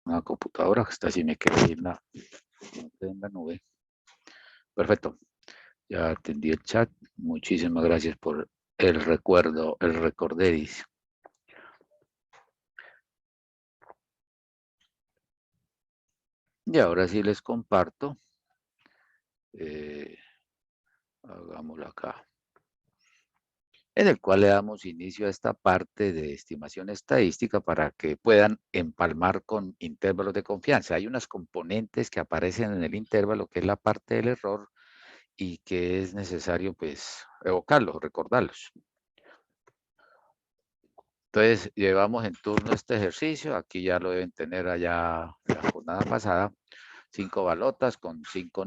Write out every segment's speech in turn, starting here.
una computadora, que esta sí me queda ahí en la nube. Perfecto. Ya atendí el chat. Muchísimas gracias por el recuerdo, el recordéis. Y ahora sí les comparto. Hagámoslo acá. En el cual le damos inicio a esta parte de estimación estadística para que puedan empalmar con intervalos de confianza. Hay unas componentes que aparecen en el intervalo, que es la parte del error, y que es necesario, pues, evocarlos, recordarlos. Entonces, llevamos en turno este ejercicio. Aquí ya lo deben tener allá la jornada pasada. 5 balotas con 5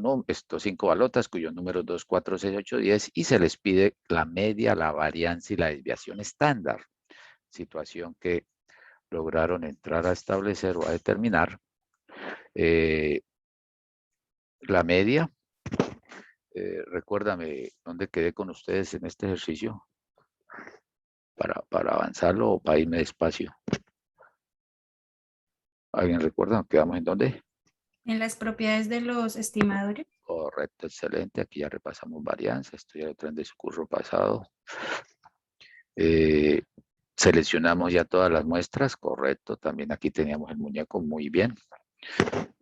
balotas cuyos números 2, 4, 6, 8, 10 y se les pide la media, la varianza y la desviación estándar. Situación que lograron entrar a establecer o a determinar. La media. Recuérdame dónde quedé con ustedes en este ejercicio para avanzarlo o para irme despacio. ¿Alguien recuerda? ¿Quedamos en dónde? En las propiedades de los estimadores. Correcto, excelente. Aquí ya repasamos varianza. Esto ya lo traen de su curso pasado. Seleccionamos ya todas las muestras, correcto. También aquí teníamos el muñeco, muy bien.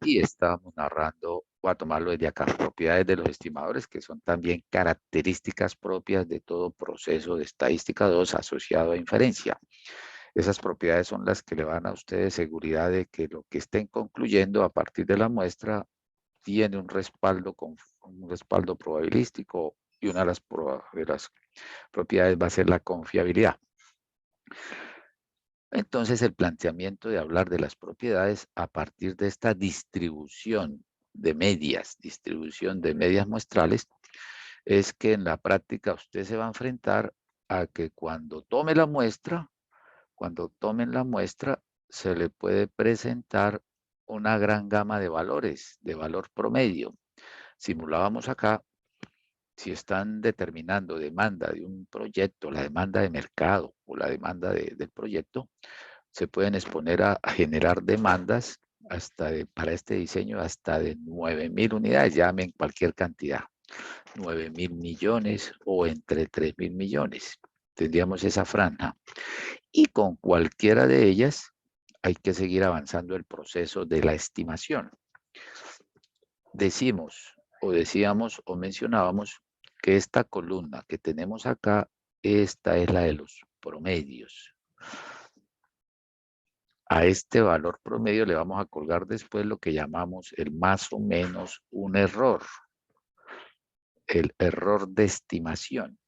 Y estábamos narrando, voy a tomarlo desde acá, propiedades de los estimadores, que son también características propias de todo proceso de estadística 2 asociado a inferencia. Esas propiedades son las que le van a ustedes seguridad de que lo que estén concluyendo a partir de la muestra tiene un respaldo probabilístico, y una de las propiedades va a ser la confiabilidad. Entonces, el planteamiento de hablar de las propiedades a partir de esta distribución de medias muestrales, es que en la práctica usted se va a enfrentar a que cuando tomen la muestra, se le puede presentar una gran gama de valores, de valor promedio. Simulábamos acá, si están determinando demanda de un proyecto, la demanda de mercado o la demanda del proyecto, se pueden exponer a generar demandas para este diseño hasta de 9.000 unidades, llamen cualquier cantidad, 9.000 millones o entre 3.000 millones. Tendríamos esa franja. Y con cualquiera de ellas hay que seguir avanzando el proceso de la estimación. Decíamos o mencionábamos que esta columna que tenemos acá, esta es la de los promedios. A este valor promedio le vamos a colgar después lo que llamamos el más o menos un error, el error de estimación.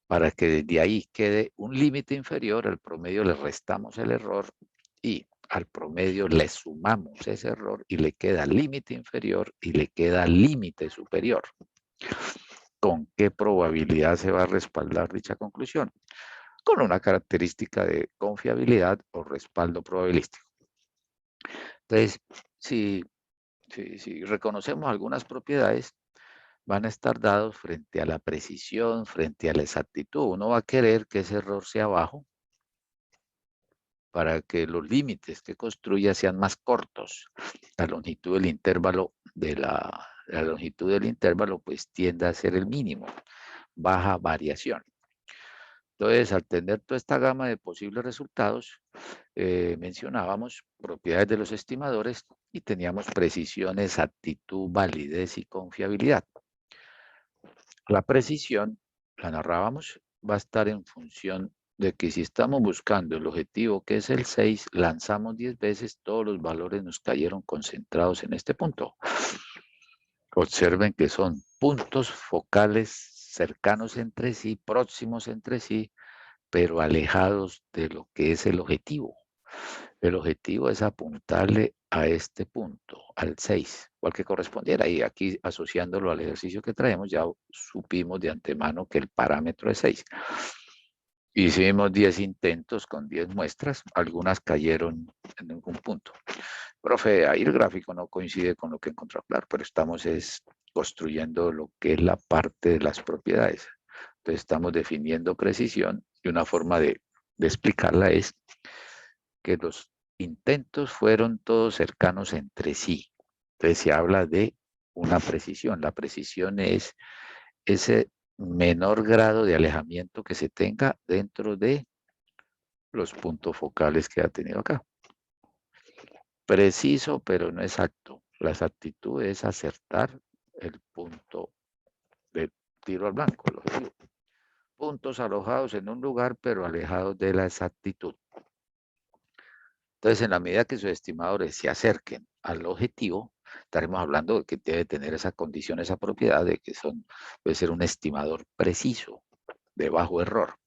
Para que desde ahí quede un límite inferior, al promedio le restamos el error y al promedio le sumamos ese error y le queda límite inferior y le queda límite superior. ¿Con qué probabilidad se va a respaldar dicha conclusión? Con una característica de confiabilidad o respaldo probabilístico. Entonces, si reconocemos algunas propiedades, van a estar dados frente a la precisión, frente a la exactitud. Uno va a querer que ese error sea bajo para que los límites que construya sean más cortos. La longitud del intervalo pues tiende a ser el mínimo, baja variación. Entonces, al tener toda esta gama de posibles resultados, mencionábamos propiedades de los estimadores y teníamos precisión, exactitud, validez y confiabilidad. La precisión, la narrábamos, va a estar en función de que si estamos buscando el objetivo que es el 6, lanzamos 10 veces, todos los valores nos cayeron concentrados en este punto. Observen que son puntos focales cercanos entre sí, próximos entre sí, pero alejados de lo que es el objetivo. El objetivo es apuntarle a este punto, al 6, o al que correspondiera. Y aquí, asociándolo al ejercicio que traemos, ya supimos de antemano que el parámetro es 6. Hicimos 10 intentos con 10 muestras, algunas cayeron en ningún punto. Profe, ahí el gráfico no coincide con lo que encontró, claro, pero estamos construyendo lo que es la parte de las propiedades. Entonces estamos definiendo precisión y una forma de explicarla es que los intentos fueron todos cercanos entre sí. Entonces se habla de una precisión. La precisión es ese menor grado de alejamiento que se tenga dentro de los puntos focales que ha tenido acá. Preciso, pero no exacto. La exactitud es acertar el punto de tiro al blanco, el objetivo. Puntos alojados en un lugar, pero alejados de la exactitud. Entonces, en la medida que sus estimadores se acerquen al objetivo, estaremos hablando de que debe tener esa condición, esa propiedad de que puede ser un estimador preciso, de bajo error.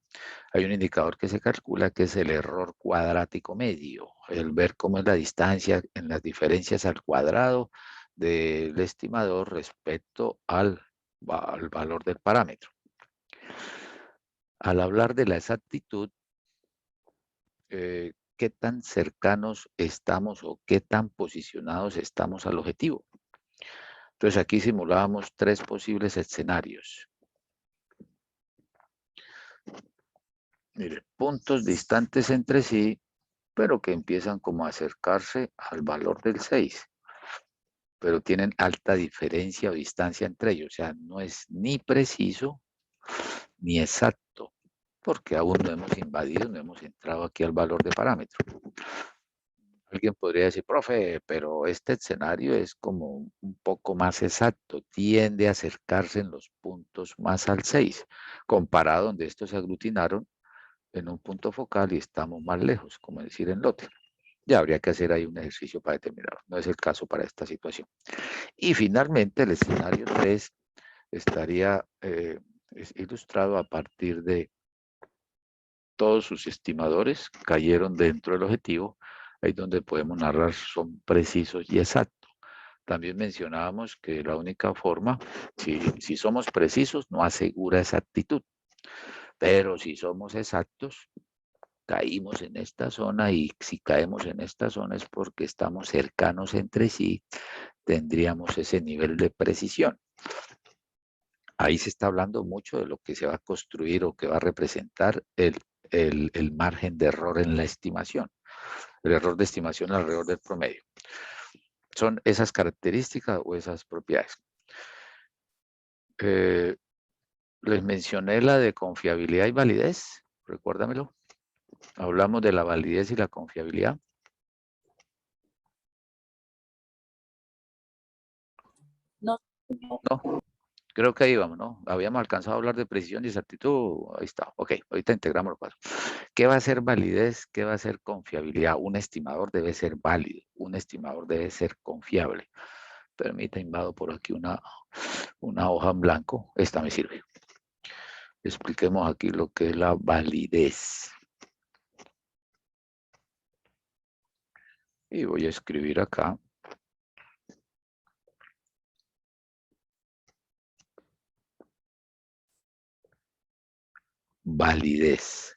Hay un indicador que se calcula que es el error cuadrático medio, el ver cómo es la distancia en las diferencias al cuadrado del estimador respecto al valor del parámetro. Al hablar de la exactitud, qué tan cercanos estamos o qué tan posicionados estamos al objetivo. Entonces aquí simulábamos 3 posibles escenarios. Mire, puntos distantes entre sí, pero que empiezan como a acercarse al valor del 6, pero tienen alta diferencia o distancia entre ellos. O sea, no es ni preciso ni exacto, porque aún no hemos invadido, no hemos entrado aquí al valor de parámetro. Alguien podría decir, profe, pero este escenario es como un poco más exacto, tiende a acercarse en los puntos más al 6, comparado donde estos se aglutinaron en un punto focal y estamos más lejos, como decir en lote. Ya habría que hacer ahí un ejercicio para determinarlo. No es el caso para esta situación. Y finalmente el escenario 3 estaría ilustrado a partir de todos sus estimadores cayeron dentro del objetivo, ahí donde podemos narrar son precisos y exactos. También mencionábamos que la única forma, si somos precisos, no asegura exactitud, pero si somos exactos, caímos en esta zona y si caemos en esta zona es porque estamos cercanos entre sí, tendríamos ese nivel de precisión. Ahí se está hablando mucho de lo que se va a construir o que va a representar el margen de error en la estimación. El error de estimación alrededor del promedio. Son esas características o esas propiedades. Les mencioné la de confiabilidad y validez. Recuérdamelo. Hablamos de la validez y la confiabilidad. No. No. Creo que ahí vamos, ¿no? Habíamos alcanzado a hablar de precisión y exactitud. Ahí está. Ok, ahorita integramos los pasos. ¿Qué va a ser validez? ¿Qué va a ser confiabilidad? Un estimador debe ser válido. Un estimador debe ser confiable. Permita, invado por aquí una hoja en blanco. Esta me sirve. Expliquemos aquí lo que es la validez. Y voy a escribir acá. Validez.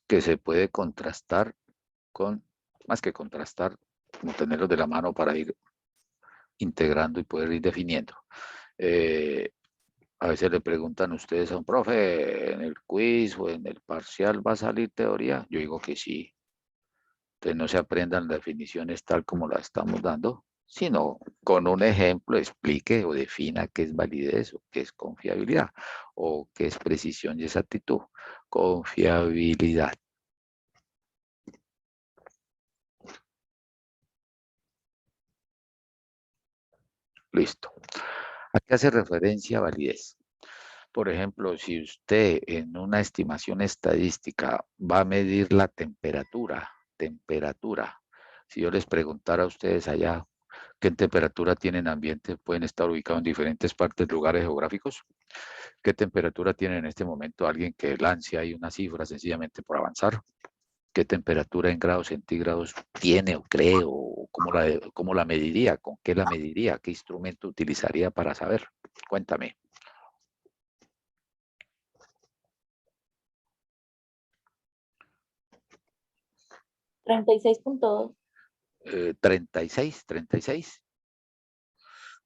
Que se puede contrastar con, más que contrastar, como tenerlos de la mano para ir integrando y poder ir definiendo. A veces le preguntan ustedes a un profe, en el quiz o en el parcial, ¿va a salir teoría? Yo digo que sí. Entonces no se aprendan definiciones tal como las estamos dando, sino con un ejemplo explique o defina qué es validez o qué es confiabilidad o qué es precisión y exactitud. Confiabilidad. Listo. ¿A qué hace referencia validez? Por ejemplo, si usted en una estimación estadística va a medir la temperatura, si yo les preguntara a ustedes allá qué temperatura tienen ambiente, pueden estar ubicados en diferentes partes, lugares geográficos, qué temperatura tiene en este momento alguien que lance ahí una cifra sencillamente por avanzar, qué temperatura en grados centígrados tiene o cree o cómo la mediría, con qué la mediría, qué instrumento utilizaría para saber. Cuéntame. 36.2. 36.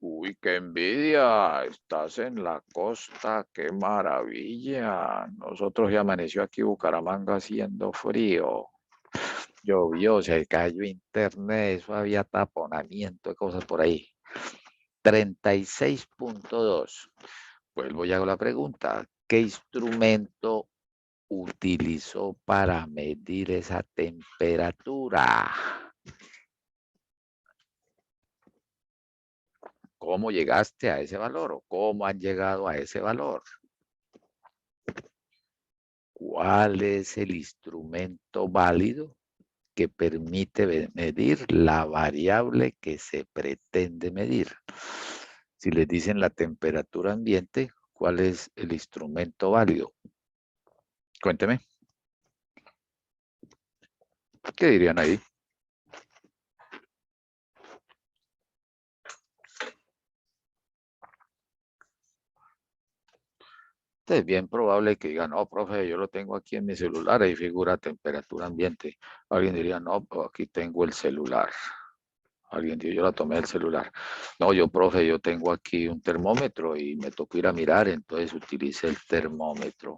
Uy, qué envidia, estás en la costa, qué maravilla. Nosotros ya amaneció aquí Bucaramanga haciendo frío. Llovió, se cayó internet, eso había taponamiento de cosas por ahí. 36.2. Vuelvo y hago la pregunta. ¿Qué instrumento utilizó para medir esa temperatura? ¿Cómo llegaste a ese valor o cómo han llegado a ese valor? ¿Cuál es el instrumento válido que permite medir la variable que se pretende medir? Si les dicen la temperatura ambiente, ¿cuál es el instrumento válido? Cuénteme. ¿Qué dirían ahí? Es bien probable que digan, no, profe, yo lo tengo aquí en mi celular, ahí figura temperatura ambiente. Alguien diría, no, pues aquí tengo el celular. Alguien dijo, yo la tomé del celular. No, yo, profe, yo tengo aquí un termómetro y me tocó ir a mirar, entonces utilicé el termómetro.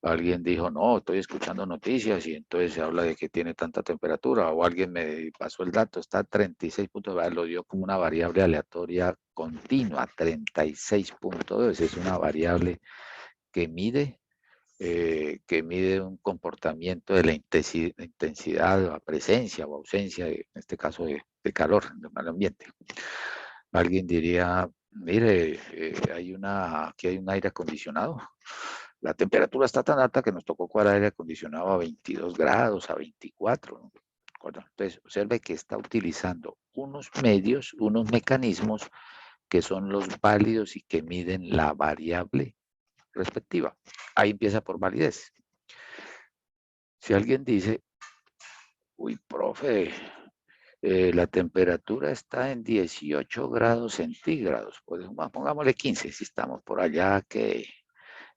Alguien dijo, no, estoy escuchando noticias y entonces se habla de que tiene tanta temperatura. O alguien me pasó el dato, está a 36 puntos, lo dio como una variable aleatoria continua, 36.2. Es una variable que mide un comportamiento de la intensidad, la presencia o ausencia, en este caso de calor en el ambiente. Alguien diría, mire, aquí hay un aire acondicionado. La temperatura está tan alta que nos tocó cuadrar aire acondicionado a 22 grados, a 24. ¿No? Entonces, observe que está utilizando unos medios, unos mecanismos que son los válidos y que miden la variable respectiva. Ahí empieza por validez. Si alguien dice, uy, profe, la temperatura está en 18 grados centígrados, pues pongámosle 15 si estamos por allá que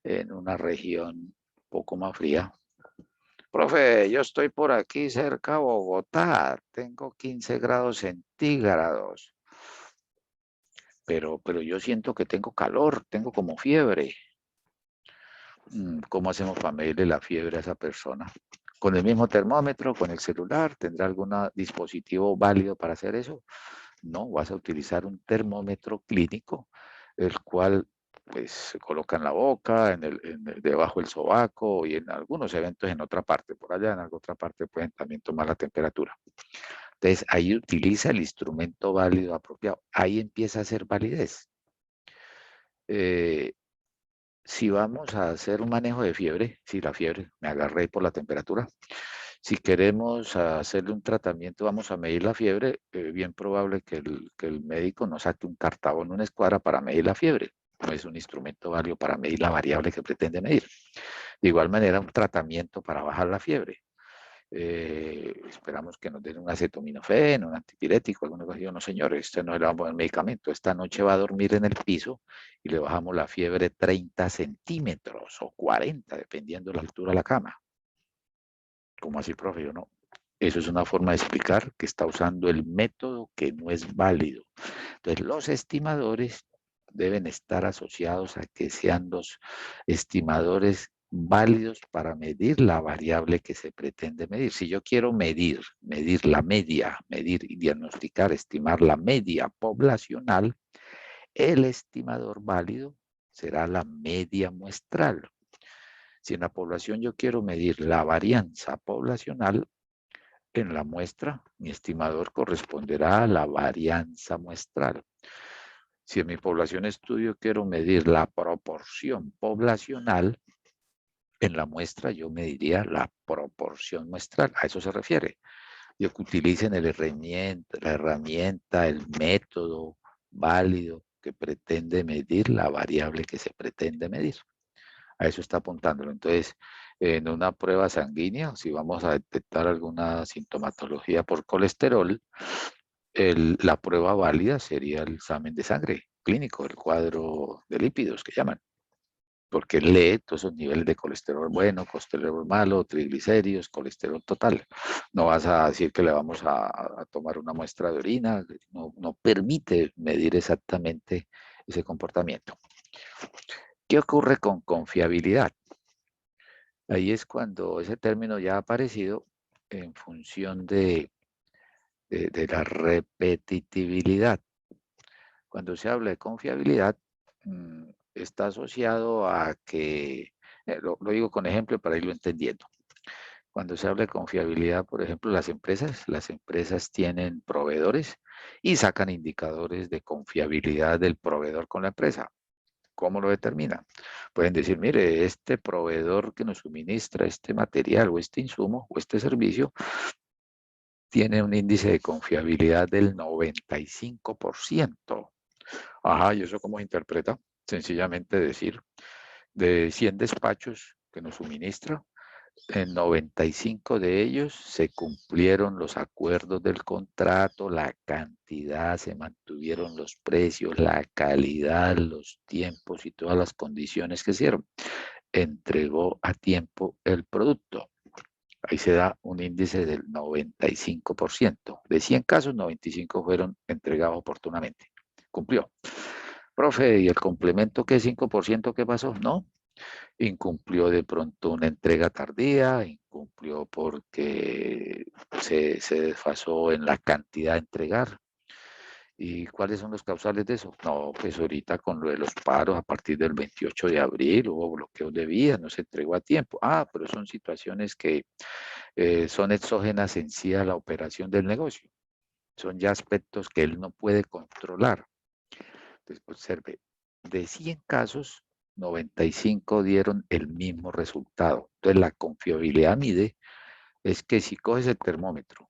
en una región un poco más fría. Profe, yo estoy por aquí cerca de Bogotá, tengo 15 grados centígrados, pero yo siento que tengo calor, tengo como fiebre. ¿Cómo hacemos para medirle la fiebre a esa persona? ¿Con el mismo termómetro, con el celular? ¿Tendrá algún dispositivo válido para hacer eso? No, vas a utilizar un termómetro clínico, el cual pues se coloca en la boca, debajo del sobaco y en algunos eventos en otra parte. Por allá en otra parte pueden también tomar la temperatura. Entonces ahí utiliza el instrumento válido apropiado. Ahí empieza a hacer validez. Eh, si vamos a hacer un manejo de fiebre, si la fiebre, me agarré por la temperatura, si queremos hacerle un tratamiento, vamos a medir la fiebre, bien probable que el médico nos saque un cartabón, una escuadra para medir la fiebre. No es un instrumento válido para medir la variable que pretende medir. De igual manera, un tratamiento para bajar la fiebre. Esperamos que nos den un acetaminofén, un antipirético, alguna cosa. Yo, no, señores, este no le vamos a poner medicamento. Esta noche va a dormir en el piso y le bajamos la fiebre 30 centímetros o 40, dependiendo de la altura de la cama. ¿Cómo así, profe? Yo no. Eso es una forma de explicar que está usando el método que no es válido. Entonces, los estimadores deben estar asociados a que sean los estimadores válidos para medir la variable que se pretende medir. Si yo quiero medir la media, medir y diagnosticar, estimar la media poblacional, el estimador válido será la media muestral. Si en la población yo quiero medir la varianza poblacional, en la muestra, mi estimador corresponderá a la varianza muestral. Si en mi población estudio quiero medir la proporción poblacional, en la muestra yo mediría la proporción muestral. A eso se refiere. Yo que utilicen la herramienta, el método válido que pretende medir la variable que se pretende medir. A eso está apuntándolo. Entonces, en una prueba sanguínea, si vamos a detectar alguna sintomatología por colesterol, la prueba válida sería el examen de sangre clínico, el cuadro de lípidos que llaman. porque lee todos esos niveles de colesterol bueno, colesterol malo, triglicéridos, colesterol total. No vas a decir que le vamos a tomar una muestra de orina, no permite medir exactamente ese comportamiento. ¿Qué ocurre con confiabilidad? Ahí es cuando ese término ya ha aparecido en función de la repetitividad. Cuando se habla de confiabilidad, está asociado a que, lo digo con ejemplo para irlo entendiendo. Cuando se habla de confiabilidad, por ejemplo, las empresas tienen proveedores y sacan indicadores de confiabilidad del proveedor con la empresa. ¿Cómo lo determinan? Pueden decir, mire, este proveedor que nos suministra este material o este insumo o este servicio tiene un índice de confiabilidad del 95%. Ajá, ¿y eso cómo se interpreta? Sencillamente decir, de 100 despachos que nos suministra, en 95 de ellos se cumplieron los acuerdos del contrato, la cantidad, se mantuvieron los precios, la calidad, los tiempos y todas las condiciones que hicieron. Entregó a tiempo el producto. Ahí se da un índice del 95%. De 100 casos, 95 fueron entregados oportunamente. Cumplió. Profe, ¿y el complemento qué 5% qué pasó? No, incumplió de pronto una entrega tardía, incumplió porque se desfasó en la cantidad de entregar. ¿Y cuáles son los causales de eso? No, pues ahorita con lo de los paros a partir del 28 de abril hubo bloqueos de vías, no se entregó a tiempo. Ah, pero son situaciones que son exógenas en sí a la operación del negocio. Son ya aspectos que él no puede controlar. Entonces, observe, de 100 casos, 95 dieron el mismo resultado. Entonces, la confiabilidad mide es que si coges el termómetro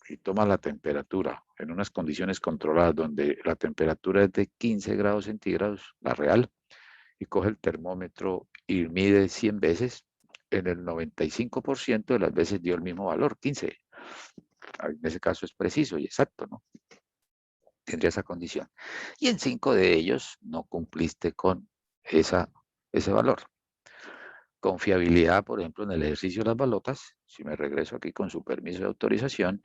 y tomas la temperatura en unas condiciones controladas donde la temperatura es de 15 grados centígrados, la real, y coge el termómetro y mide 100 veces, en el 95% de las veces dio el mismo valor, 15. En ese caso es preciso y exacto, ¿no? Tendría esa condición. Y en 5 de ellos no cumpliste con ese valor. Confiabilidad, por ejemplo, en el ejercicio de las balotas, si me regreso aquí con su permiso de autorización,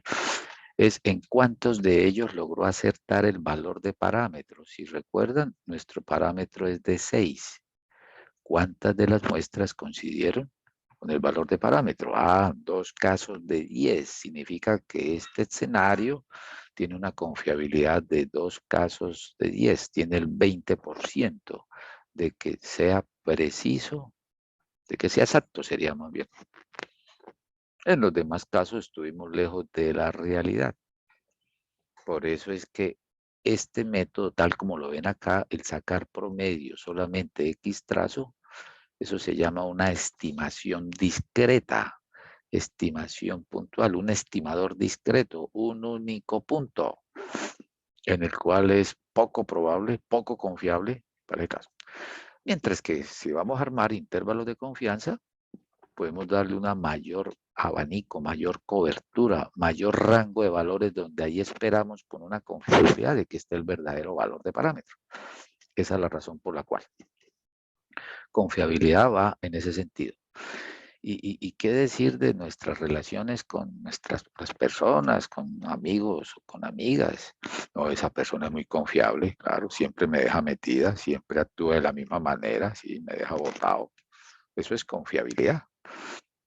es en cuántos de ellos logró acertar el valor de parámetros. Si recuerdan, nuestro parámetro es de 6. ¿Cuántas de las muestras coincidieron con el valor de parámetro? Ah, 2 casos de 10. Significa que este escenario tiene una confiabilidad de 2 casos de 10. Tiene el 20% de que sea preciso, de que sea exacto, sería más bien. En los demás casos estuvimos lejos de la realidad. Por eso es que este método, tal como lo ven acá, el sacar promedio solamente X trazo, eso se llama una estimación discreta, estimación puntual, un estimador discreto, un único punto, en el cual es poco probable, poco confiable para el caso. Mientras que si vamos a armar intervalos de confianza, podemos darle una mayor abanico, mayor cobertura, mayor rango de valores donde ahí esperamos con una confiabilidad de que esté el verdadero valor de parámetro. Esa es la razón por la cual confiabilidad va en ese sentido. ¿Y qué decir de nuestras relaciones con nuestras personas, con amigos o con amigas? No, esa persona es muy confiable, claro, siempre me deja metida, siempre actúa de la misma manera, sí, me deja botado. Eso es confiabilidad.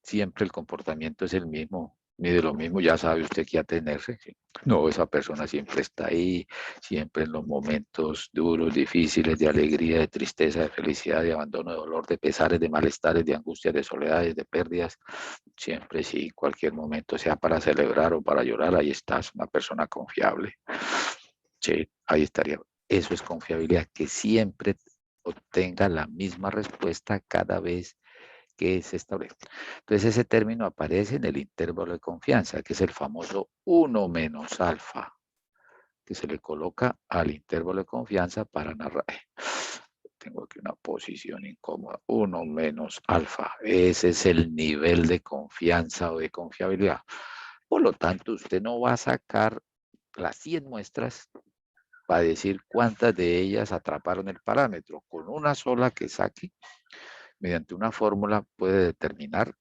Siempre el comportamiento es el mismo, mide lo mismo, ya sabe usted qué atenerse. ¿Sí? No, esa persona siempre está ahí, siempre en los momentos duros, difíciles, de alegría, de tristeza, de felicidad, de abandono, de dolor, de pesares, de malestares, de angustias, de soledades, de pérdidas. Siempre sí, cualquier momento, sea para celebrar o para llorar, ahí estás, una persona confiable. Sí, ahí estaría. Eso es confiabilidad, que siempre obtenga la misma respuesta cada vez que se establece. Entonces ese término aparece en el intervalo de confianza, que es el famoso 1 menos alfa, que se le coloca al intervalo de confianza para narrar. Tengo aquí una posición incómoda. 1 menos alfa. Ese es el nivel de confianza o de confiabilidad. Por lo tanto, usted no va a sacar las 100 muestras para decir cuántas de ellas atraparon el parámetro. Con una sola que saque, mediante una fórmula puede determinar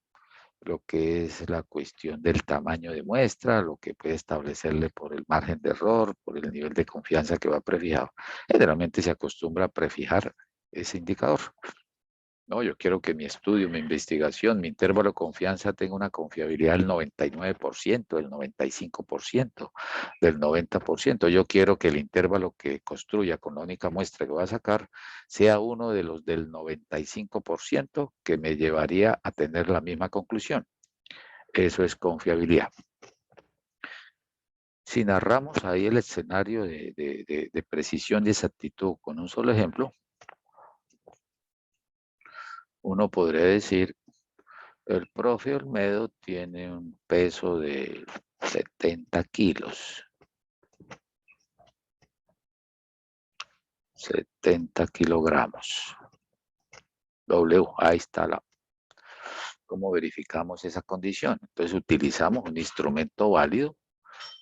lo que es la cuestión del tamaño de muestra, lo que puede establecerle por el margen de error, por el nivel de confianza que va prefijado. Generalmente se acostumbra a prefijar ese indicador. No, yo quiero que mi estudio, mi investigación, mi intervalo de confianza tenga una confiabilidad del 99%, del 95%, del 90%. Yo quiero que el intervalo que construya con la única muestra que voy a sacar sea uno de los del 95% que me llevaría a tener la misma conclusión. Eso es confiabilidad. Si narramos ahí el escenario de precisión y exactitud con un solo ejemplo, uno podría decir, el profe Olmedo tiene un peso de 70 kilos. 70 kilogramos. W, ahí está la. ¿Cómo verificamos esa condición? Entonces utilizamos un instrumento válido,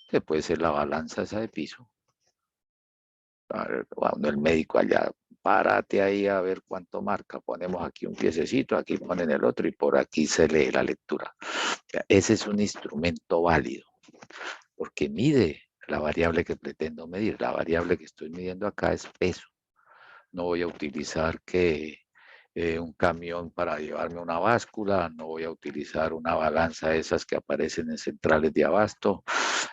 que puede ser la balanza esa de piso. Cuando el médico allá, párate ahí a ver cuánto marca. Ponemos aquí un piececito, aquí ponen el otro y por aquí se lee la lectura. Ese es un instrumento válido, porque mide la variable que pretendo medir. La variable que estoy midiendo acá es peso. No voy a utilizar un camión para llevarme una báscula, no voy a utilizar una balanza, esas que aparecen en centrales de abasto,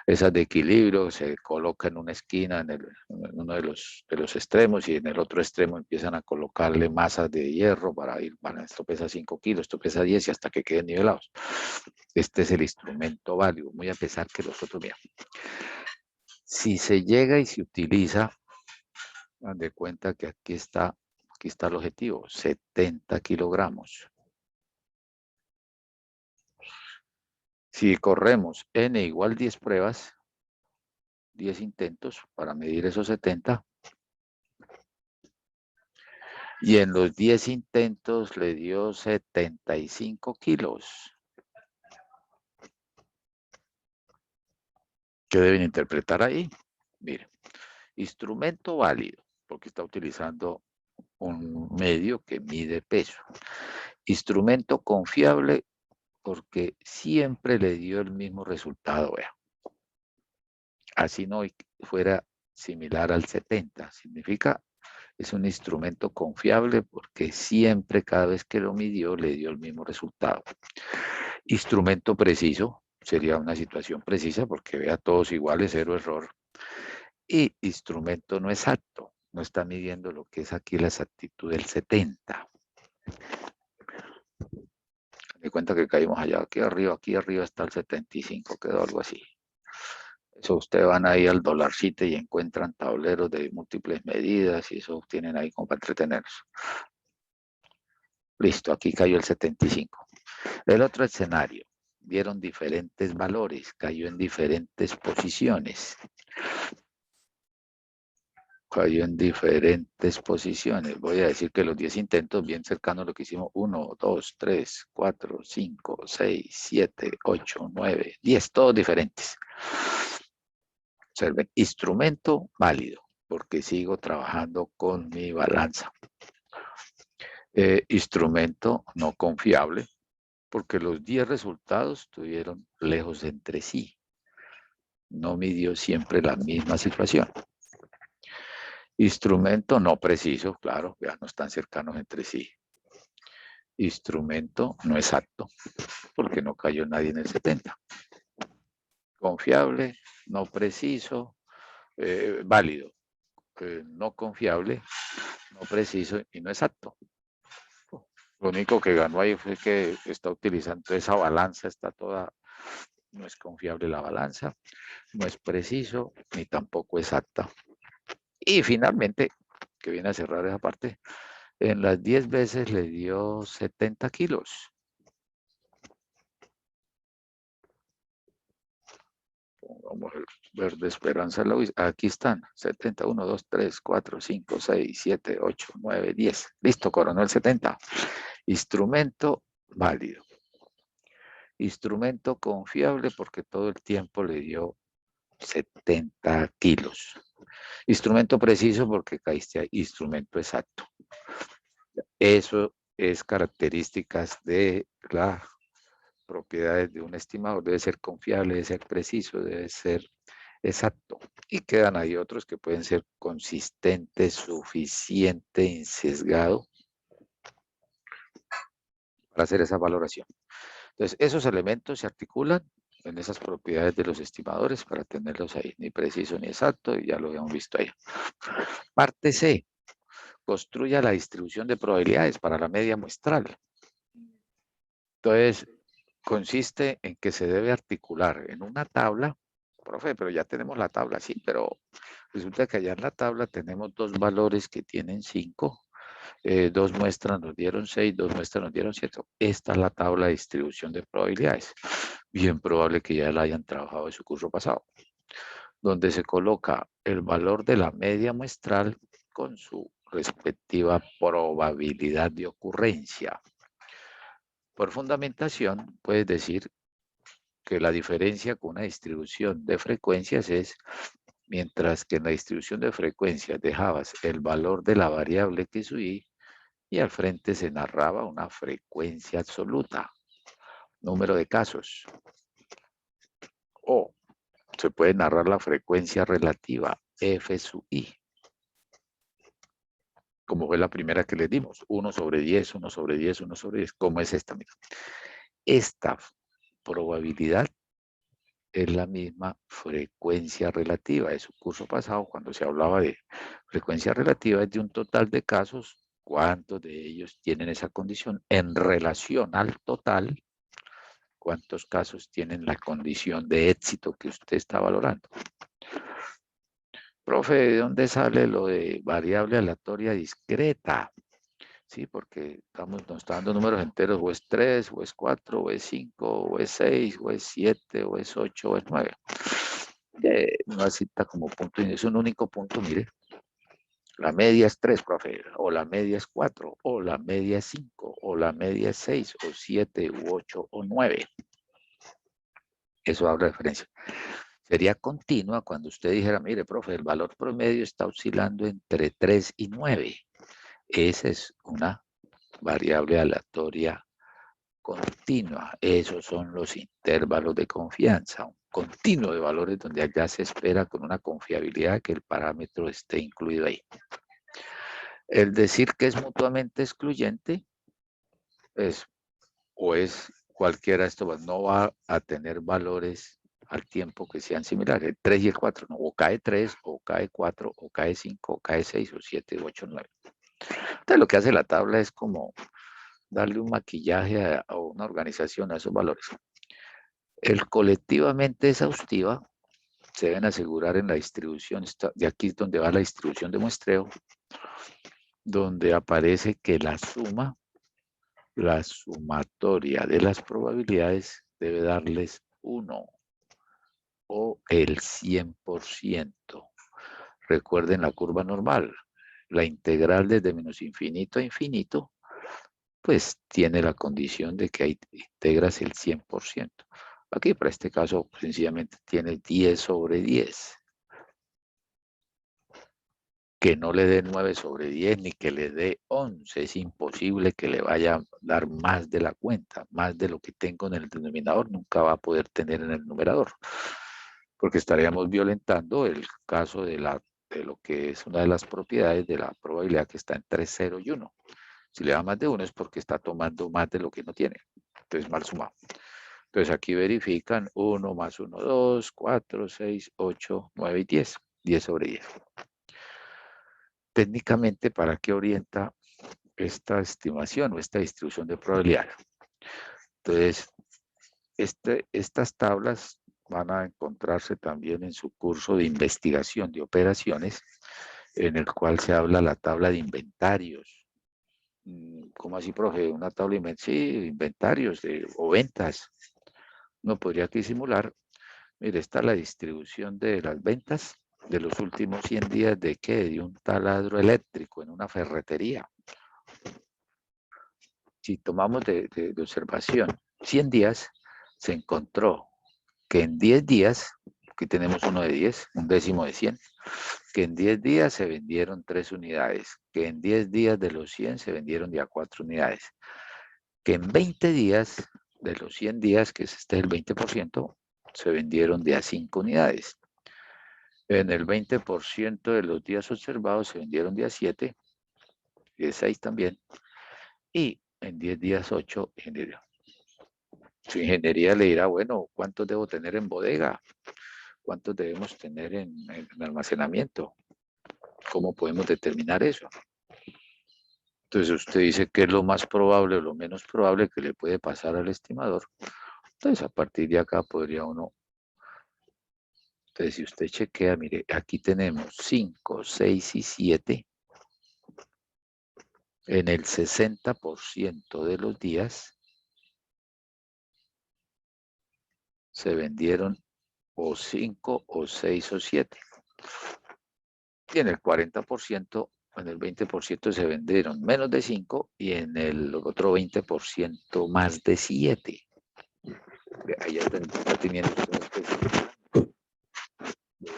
esas de equilibrio, se coloca en una esquina, en uno de los extremos, y en el otro extremo empiezan a colocarle masas de hierro para ir, bueno, esto pesa 5 kilos, esto pesa 10 y hasta que queden nivelados. Este es el instrumento válido, muy a pesar que los otros, mira, si se llega y se utiliza, dan de cuenta que aquí está el objetivo, 70 kilogramos. Si corremos n igual 10 pruebas, 10 intentos para medir esos 70, y en los 10 intentos le dio 75 kilos. ¿Qué deben interpretar ahí? Mire, instrumento válido, porque está utilizando un medio que mide peso. Instrumento confiable, porque siempre le dio el mismo resultado, vea. Así no fuera similar al 70, significa es un instrumento confiable porque siempre, cada vez que lo midió, le dio el mismo resultado. Instrumento preciso, sería una situación precisa porque vea todos iguales, cero error. Y instrumento no exacto, no está midiendo lo que es aquí la exactitud del 70. Me cuenta que caímos allá, aquí arriba está el 75, quedó algo así. Eso ustedes van ahí al dolarcito y encuentran tableros de múltiples medidas y eso tienen ahí como para entretenerse. Listo, aquí cayó el 75. El otro escenario, dieron diferentes valores, cayó en diferentes posiciones. Cayó en diferentes posiciones. Voy a decir que los 10 intentos, bien cercanos a lo que hicimos, 1, 2, 3, 4, 5, 6, 7, 8, 9, 10, todos diferentes. Observen, instrumento válido, porque sigo trabajando con mi balanza. Instrumento no confiable, porque los 10 resultados estuvieron lejos entre sí. No midió siempre la misma situación. Instrumento no preciso, claro, ya no están cercanos entre sí. Instrumento no exacto, porque no cayó nadie en el 70. Confiable, no preciso, válido. No confiable, no preciso y no exacto. Lo único que ganó ahí fue que está utilizando esa balanza, está toda, no es confiable la balanza, no es preciso ni tampoco exacta. Y finalmente, que viene a cerrar esa parte, en las 10 veces le dio 70 kilos. Pongamos el verde esperanza. Aquí están, 70, 1, 2, 3, 4, 5, 6, 7, 8, 9, 10. Listo, coronó el 70. Instrumento válido. Instrumento confiable porque todo el tiempo le dio 70 kilos. Instrumento preciso porque caíste ahí. Instrumento exacto. Eso es características de las propiedades de un estimador. Debe ser confiable, debe ser preciso, debe ser exacto. Y quedan ahí otros que pueden ser consistente, suficiente, insesgado para hacer esa valoración. Entonces, esos elementos se articulan en esas propiedades de los estimadores para tenerlos ahí, ni preciso ni exacto, y ya lo habíamos visto ahí. Parte C, construya la distribución de probabilidades para la media muestral. Entonces, consiste en que se debe articular en una tabla. Profe, pero ya tenemos la tabla, sí, pero resulta que allá en la tabla tenemos dos valores que tienen 5, dos muestras nos dieron 6, dos muestras nos dieron 7. Esta es la tabla de distribución de probabilidades. Bien probable que ya la hayan trabajado en su curso pasado, donde se coloca el valor de la media muestral con su respectiva probabilidad de ocurrencia. Por fundamentación, puedes decir que la diferencia con una distribución de frecuencias es, mientras que en la distribución de frecuencias dejabas el valor de la variable que subí y al frente se narraba una frecuencia absoluta, número de casos. O se puede narrar la frecuencia relativa, F sub I, como fue la primera que les dimos, 1 sobre 10, 1 sobre 10, 1 sobre 10, como es esta. Mira. Esta probabilidad es la misma frecuencia relativa de su curso pasado, cuando se hablaba de frecuencia relativa, es de un total de casos, cuántos de ellos tienen esa condición en relación al total, cuántos casos tienen la condición de éxito que usted está valorando. Profe, ¿de dónde sale lo de variable aleatoria discreta? Sí, porque nos está dando números enteros, o es 3, o es 4, o es 5, o es 6, o es 7, o es 8, o es 9. No cita como punto, es un único punto, mire. La media es 3, profe, o la media es 4, o la media es 5, o la media es 6, o 7, u 8, o 9. Eso habla de diferencia. Sería continua cuando usted dijera, mire, profe, el valor promedio está oscilando entre 3 y 9. Esa es una variable aleatoria continua. Esos son los intervalos de confianza, un continuo de valores donde allá se espera con una confiabilidad que el parámetro esté incluido ahí. El decir que es mutuamente excluyente es, o es cualquiera de estos, no va a tener valores al tiempo que sean similares, el 3 y el 4, no, o cae 3, o cae 4, o cae 5, o cae 6, o 7, 8, 9. Entonces lo que hace la tabla es como darle un maquillaje a una organización a esos valores. El colectivamente exhaustiva se deben asegurar en la distribución, de aquí es donde va la distribución de muestreo, donde aparece que la sumatoria de las probabilidades debe darles 1 o el 100%. Recuerden la curva normal, la integral desde menos infinito a infinito, pues tiene la condición de que ahí integras el 100%. Aquí para este caso sencillamente tiene 10 sobre 10. Que no le dé 9 sobre 10 ni que le dé 11. Es imposible que le vaya a dar más de la cuenta, más de lo que tengo en el denominador, nunca va a poder tener en el numerador, porque estaríamos violentando el caso de lo que es una de las propiedades de la probabilidad que está entre 0 y 1. Si le da más de 1 es porque está tomando más de lo que no tiene, entonces mal sumado. Entonces aquí verifican 1 más 1, 2, 4, 6, 8, 9 y 10. 10 sobre 10. Técnicamente, ¿para qué orienta esta estimación o esta distribución de probabilidad? Entonces, estas tablas van a encontrarse también en su curso de investigación de operaciones, en el cual se habla la tabla de inventarios. ¿Cómo así, profe? Una tabla de inventarios, sí, inventarios o ventas. No podría aquí simular. Mire, está la distribución de las ventas de los últimos 100 días de qué? De un taladro eléctrico en una ferretería. Si tomamos de observación 100 días, se encontró que en 10 días, aquí tenemos uno de 10, un décimo de 100, que en 10 días se vendieron 3 unidades, que en 10 días de los 100 se vendieron ya 4 unidades, que en 20 días de los 100 días, que es este el 20%, se vendieron de a 5 unidades. En el 20% de los días observados se vendieron de a 7, de 6 también, y en 10 días 8 ingeniería. Su ingeniería le dirá, bueno, ¿cuántos debo tener en bodega? ¿Cuántos debemos tener en almacenamiento? ¿Cómo podemos determinar eso? Entonces usted dice qué es lo más probable o lo menos probable que le puede pasar al estimador. Entonces a partir de acá podría uno. Entonces si usted chequea, mire, aquí tenemos 5, 6 y 7. En el 60% de los días se vendieron o 5 o 6 o 7. Y en el 40%, en el 20% se vendieron menos de 5 y en el otro 20% más de 7. Ahí ya está teniendo una especie de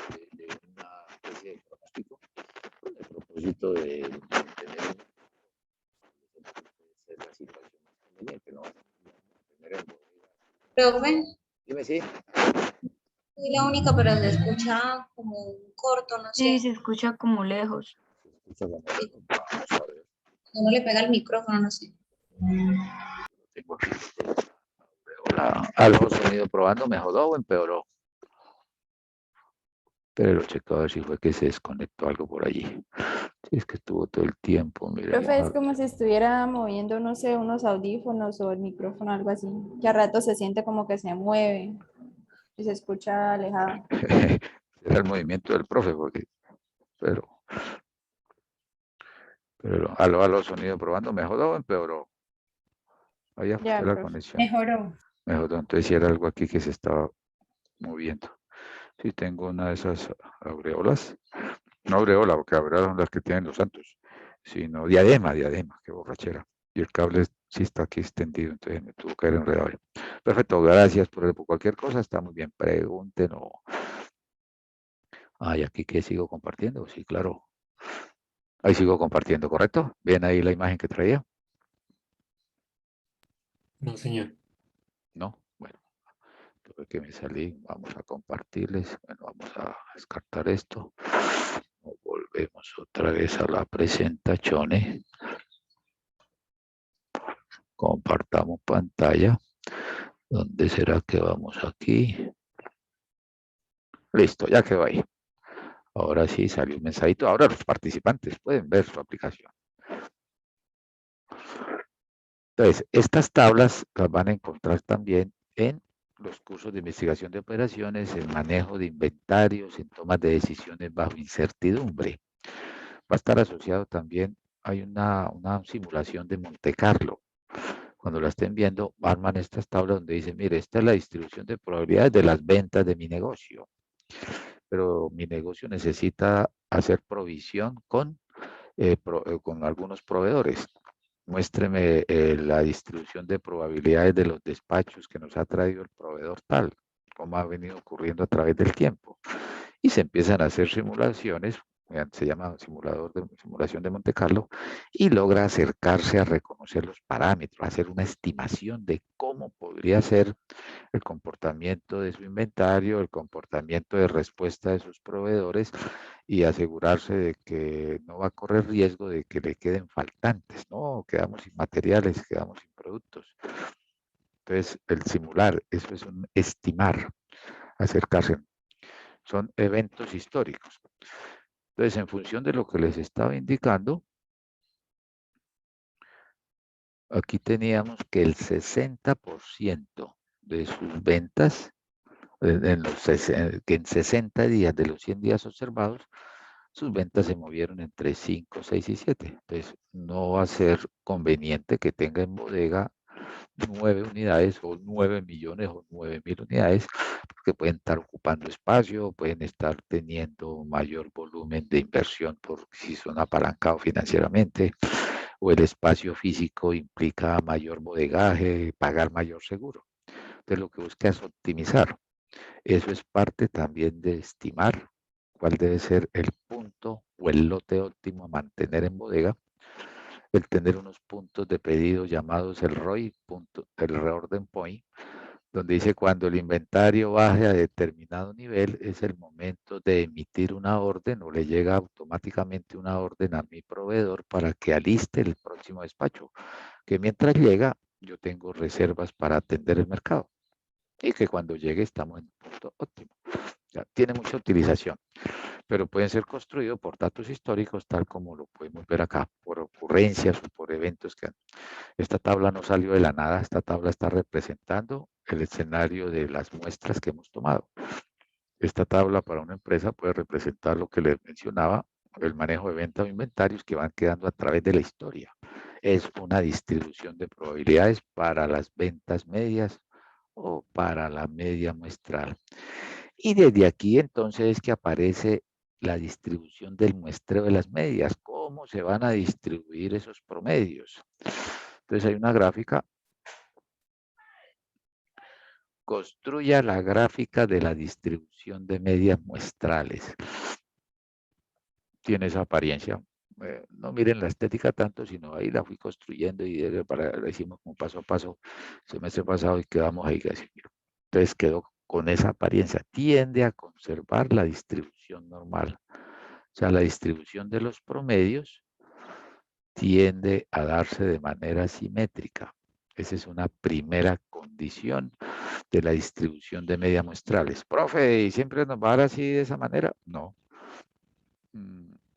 una especie de pronóstico con el propósito de tener la situación más conveniente, ¿no? Tener el Profe, Dime, sí. soy la única, pero se escucha como un corto, no Sí, sé. se escucha como lejos. Vamos a ver. Uno le pega el micrófono, no sé. Tengo aquí. Hola, algo sonido probando, ¿mejoró o empeoró? Pero lo checo a ver si fue que se desconectó algo por allí. Sí, es que estuvo todo el tiempo, mire. Profe, es como si estuviera moviendo, no sé, unos audífonos o el micrófono, algo así, que a rato se siente como que se mueve y se escucha alejado. Era el movimiento del profe, porque, pero aló, sonido probando, ¿mejoró o empeoró? Allá Ya, fue la profe. conexión. Mejoró. Mejoró, entonces si era algo aquí que se estaba moviendo. Sí, tengo una de esas aureolas. No aureola, porque aureolas son las que tienen los santos, sino diadema, qué borrachera. Y el cable sí está aquí extendido, entonces me tuvo que haber enredado. Perfecto, gracias por cualquier cosa, está muy bien, pregunten o... Ay, aquí que sigo compartiendo, sí, claro. Ahí sigo compartiendo, ¿correcto? ¿Ven ahí la imagen que traía? No, señor. No, bueno, tuve que me salí, vamos a compartirles, bueno, vamos a descartar esto. Volvemos otra vez a la presentación. Compartamos pantalla. ¿Dónde será que vamos aquí? Listo, ya quedó ahí. Ahora sí salió un mensajito. Ahora los participantes pueden ver su aplicación. Entonces, estas tablas las van a encontrar también en los cursos de investigación de operaciones, en manejo de inventarios, en tomas de decisiones bajo incertidumbre. Va a estar asociado también, hay una simulación de Monte Carlo. Cuando la estén viendo, arman estas tablas donde dicen, mire, esta es la distribución de probabilidades de las ventas de mi negocio. Pero mi negocio necesita hacer provisión con algunos proveedores. Muéstreme la distribución de probabilidades de los despachos que nos ha traído el proveedor tal, como ha venido ocurriendo a través del tiempo. Y se empiezan a hacer simulaciones, se llama simulación de Monte Carlo, y logra acercarse a reconocer los parámetros, hacer una estimación de cómo podría ser el comportamiento de su inventario, el comportamiento de respuesta de sus proveedores y asegurarse de que no va a correr riesgo de que le queden faltantes, ¿no? Quedamos sin materiales, quedamos sin productos. Entonces, el simular, eso es un estimar, acercarse. Son eventos históricos. Entonces, en función de lo que les estaba indicando, aquí teníamos que el 60% de sus ventas que en 60 días de los 100 días observados, sus ventas se movieron entre 5, 6 y 7. Entonces, no va a ser conveniente que tenga en bodega 9 unidades o 9 millones o 9.000 unidades, porque pueden estar ocupando espacio, pueden estar teniendo mayor volumen de inversión por si son apalancados financieramente, o el espacio físico implica mayor bodegaje, pagar mayor seguro. Entonces, lo que busca es optimizar. Eso es parte también de estimar cuál debe ser el punto o el lote óptimo a mantener en bodega, el tener unos puntos de pedido llamados el ROI, el reorden point, donde dice cuando el inventario baje a determinado nivel es el momento de emitir una orden o le llega automáticamente una orden a mi proveedor para que aliste el próximo despacho, que mientras llega yo tengo reservas para atender el mercado y que cuando llegue estamos en un punto óptimo. Ya, tiene mucha utilización, pero pueden ser construidos por datos históricos tal como lo podemos ver acá, por ocurrencias o por eventos que han. Esta tabla no salió de la nada, esta tabla está representando el escenario de las muestras que hemos tomado. Esta tabla para una empresa puede representar lo que les mencionaba, el manejo de venta o inventarios que van quedando a través de la historia. Es una distribución de probabilidades para las ventas medias o para la media muestral. Y desde aquí entonces es que aparece la distribución del muestreo de las medias, cómo se van a distribuir esos promedios. Entonces hay una gráfica. Construya la gráfica de la distribución de medias muestrales. Tiene esa apariencia. No miren la estética tanto, sino ahí la fui construyendo y la hicimos como paso a paso el semestre pasado y quedamos ahí casi. Entonces quedó con esa apariencia. Tiende a conservar la distribución normal. O sea, la distribución de los promedios tiende a darse de manera simétrica. Esa es una primera condición de la distribución de medias muestrales. Profe, ¿y siempre nos va a dar así de esa manera? No.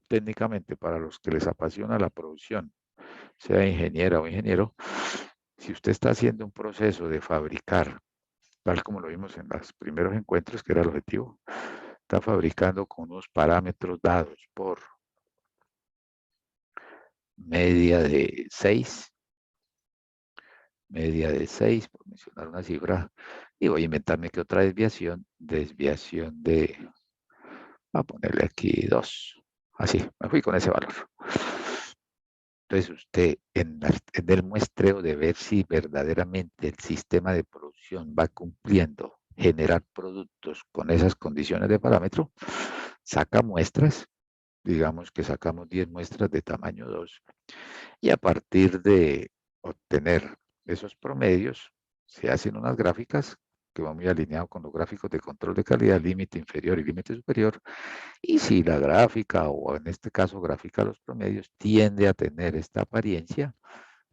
Técnicamente, para los que les apasiona la producción, sea ingeniera o ingeniero, si usted está haciendo un proceso de fabricar, tal como lo vimos en los primeros encuentros, que era el objetivo, está fabricando con unos parámetros dados por media de 6, por mencionar una cifra, y voy a inventarme que otra desviación de, voy a ponerle aquí 2, así, me fui con ese valor. Entonces usted en el muestreo de ver si verdaderamente el sistema de producción va cumpliendo generar productos con esas condiciones de parámetro, saca muestras, digamos que sacamos 10 muestras de tamaño 2, y a partir de obtener esos promedios, se hacen unas gráficas que van muy alineados con los gráficos de control de calidad, límite inferior y límite superior, y si la gráfica, o en este caso gráfica de los promedios, tiende a tener esta apariencia,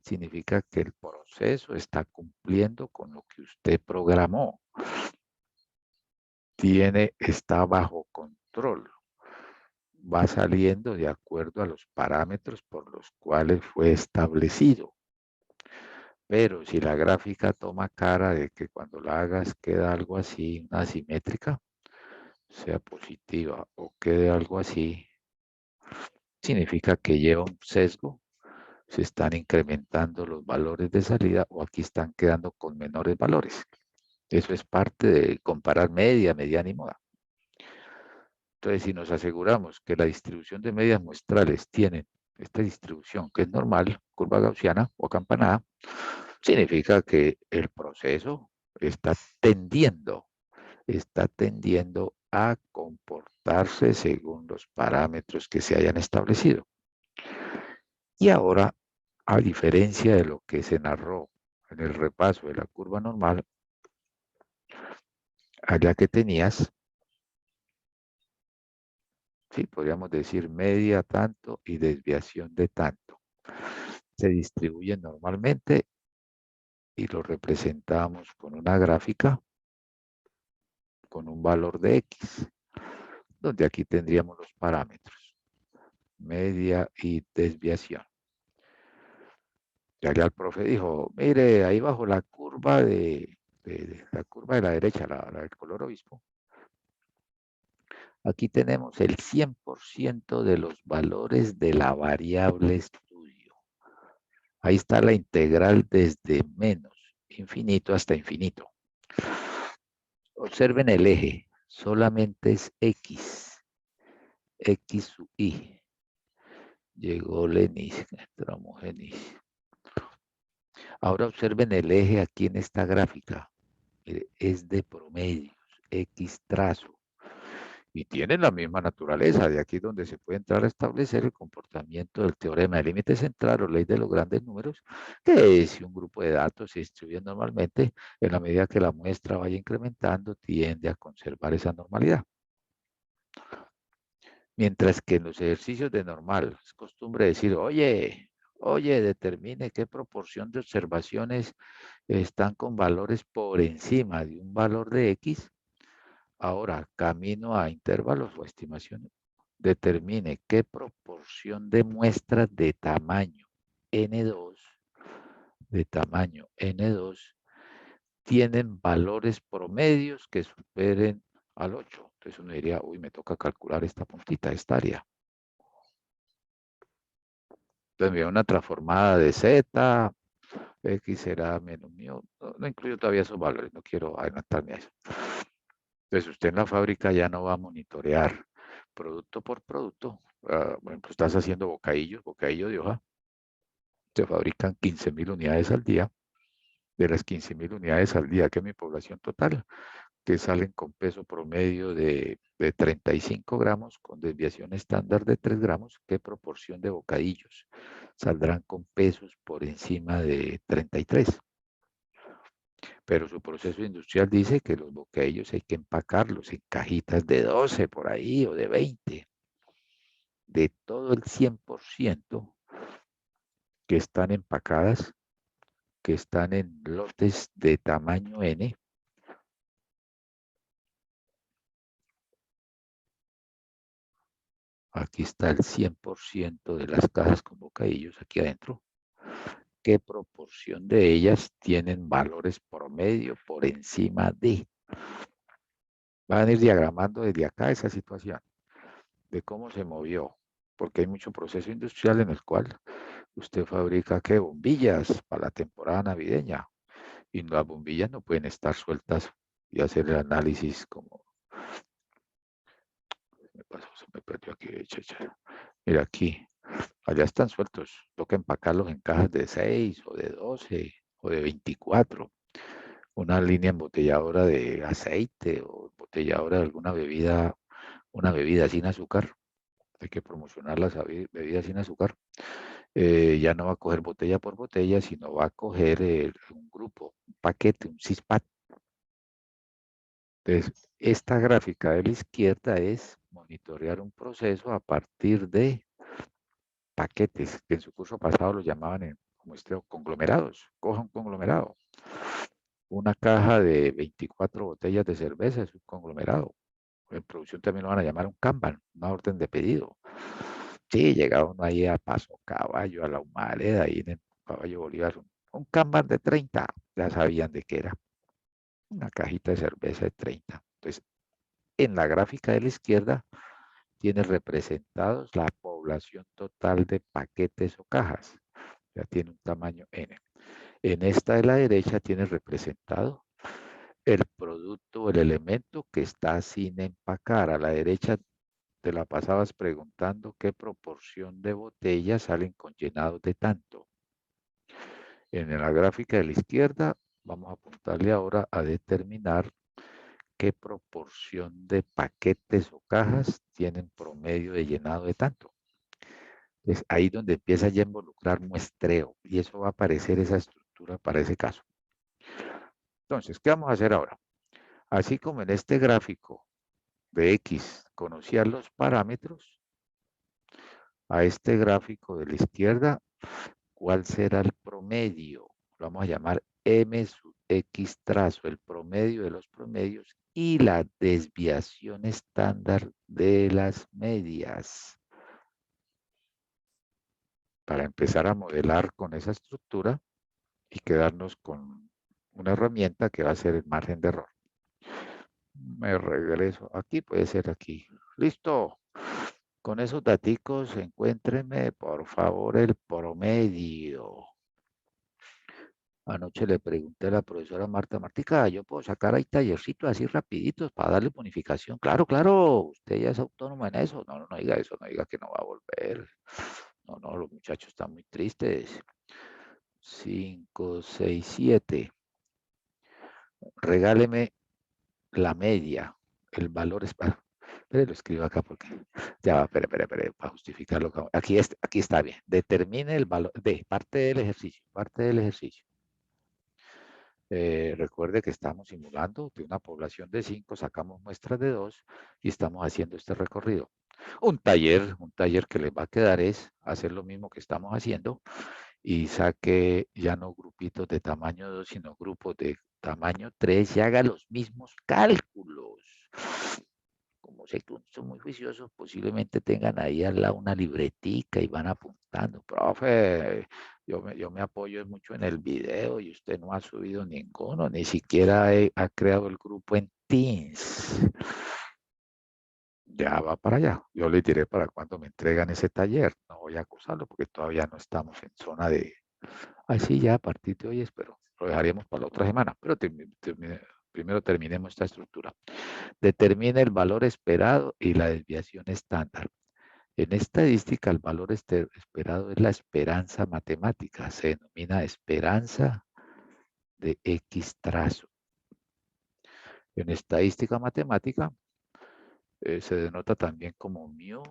significa que el proceso está cumpliendo con lo que usted programó. Está bajo control. Va saliendo de acuerdo a los parámetros por los cuales fue establecido. Pero si la gráfica toma cara de que cuando la hagas queda algo así, una asimétrica, sea positiva o quede algo así, significa que lleva un sesgo, se están incrementando los valores de salida o aquí están quedando con menores valores. Eso es parte de comparar media, mediana y moda. Entonces, si nos aseguramos que la distribución de medias muestrales tiene esta distribución que es normal, curva gaussiana o acampanada, significa que el proceso está tendiendo a comportarse según los parámetros que se hayan establecido. Y ahora, a diferencia de lo que se narró en el repaso de la curva normal, allá que tenías, sí, podríamos decir media tanto y desviación de tanto. Se distribuyen normalmente y lo representamos con una gráfica con un valor de X, donde aquí tendríamos los parámetros, media y desviación. Ya el profe dijo, mire, ahí bajo la curva la curva de la derecha, la del color obispo, aquí tenemos el 100% de los valores de la variable estudio. Ahí está la integral desde menos infinito hasta infinito. Observen el eje, solamente es X, X sub Y. Llegó Lenis, entramos Genis. Ahora observen el eje aquí en esta gráfica. Mire, es de promedios, X trazo. y tienen la misma naturaleza. De aquí donde se puede entrar a establecer el comportamiento del teorema del límite central o ley de los grandes números, que si un grupo de datos se distribuye normalmente, en la medida que la muestra vaya incrementando, tiende a conservar esa normalidad. Mientras que en los ejercicios de normal es costumbre decir, oye, determine qué proporción de observaciones están con valores por encima de un valor de X. Ahora, camino a intervalos o estimaciones, determine qué proporción de muestras de tamaño N2, tienen valores promedios que superen al 8. Entonces uno diría, uy, me toca calcular esta puntita, esta área. Entonces me da una transformada de Z, X será menos mío. No incluyo todavía esos valores, no quiero adelantarme a eso. Entonces usted en la fábrica ya no va a monitorear producto por producto. Por ejemplo, estás haciendo bocadillo de hoja. Se fabrican 15.000 unidades al día. De las 15.000 unidades al día, que es mi población total, que salen con peso promedio de 35 gramos, con desviación estándar de 3 gramos, ¿qué proporción de bocadillos saldrán con pesos por encima de 33? Pero su proceso industrial dice que los bocadillos hay que empacarlos en cajitas de 12 por ahí o de 20. De todo el 100% que están empacadas, que están en lotes de tamaño N, aquí está el 100% de las cajas con bocadillos aquí adentro. ¿Qué proporción de ellas tienen valores promedio por encima de? Van a ir diagramando desde acá esa situación de cómo se movió, porque hay mucho proceso industrial en el cual usted fabrica, ¿qué? Bombillas para la temporada navideña, y las bombillas no pueden estar sueltas y hacer el análisis como... Se me perdió aquí. Mira aquí, allá están sueltos, toca empacarlos en cajas de 6 o de 12 o de 24. Una línea embotelladora de aceite o embotelladora de alguna bebida, una bebida sin azúcar. Hay que promocionar las bebidas sin azúcar. Ya no va a coger botella por botella, sino va a coger un grupo, un paquete, un CISPAT. Entonces, esta gráfica de la izquierda es monitorear un proceso a partir de paquetes, que en su curso pasado los llamaban como conglomerados. Coja un conglomerado. Una caja de 24 botellas de cerveza es un conglomerado. En producción también lo van a llamar un Kanban, una orden de pedido. Sí, llegaba uno ahí a Paso Caballo, a la Humareda, ahí en el Caballo Bolívar, un Kanban de 30, ya sabían de qué era. Una cajita de cerveza de 30. Entonces, en la gráfica de la izquierda tiene representados la población total de paquetes o cajas. Ya tiene un tamaño N. En esta de la derecha tiene representado el producto o el elemento que está sin empacar. A la derecha te la pasabas preguntando qué proporción de botellas salen con llenados de tanto. En la gráfica de la izquierda vamos a apuntarle ahora a determinar qué proporción de paquetes o cajas tienen promedio de llenado de tanto. Es ahí donde empieza ya a involucrar muestreo y eso va a aparecer esa estructura para ese caso. Entonces, ¿qué vamos a hacer ahora? Así como en este gráfico de X conocía los parámetros, a este gráfico de la izquierda, ¿cuál será el promedio? Lo vamos a llamar M sub X trazo, el promedio de los promedios y la desviación estándar de las medias. Para empezar a modelar con esa estructura y quedarnos con una herramienta que va a ser el margen de error. Me regreso. Aquí puede ser aquí. Listo. Con esos daticos, encuéntrenme, por favor, el promedio. Anoche le pregunté a la profesora Martica, ¿yo puedo sacar ahí tallercitos así rapiditos para darle bonificación? Claro, claro, usted ya es autónoma en eso. No, no diga eso, no diga que no va a volver. No, los muchachos están muy tristes. 5, 6, 7. Regáleme la media, el valor es para... Pero lo escribo acá porque ya va, espere, para justificarlo. Aquí está bien. Determine el valor de parte del ejercicio. Recuerde que estamos simulando de una población de 5, sacamos muestras de 2 y estamos haciendo este recorrido. Un taller que les va a quedar es hacer lo mismo que estamos haciendo y saque ya no grupitos de tamaño 2, sino grupos de tamaño 3 y haga los mismos cálculos. Como sé que son muy juiciosos, posiblemente tengan ahí al lado una libretica y van apuntando. Profe, yo me apoyo mucho en el video y usted no ha subido ninguno, ni siquiera ha creado el grupo en Teams. Ya va para allá. Yo les diré para cuando me entregan ese taller. No voy a acusarlo porque todavía no estamos en zona de... Ay, sí, ya a partir de hoy espero. Lo dejaríamos para la otra semana, pero primero terminemos esta estructura. Determina el valor esperado y la desviación estándar. En estadística, el valor esperado es la esperanza matemática. Se denomina esperanza de X trazo. En estadística matemática, se denota también como mu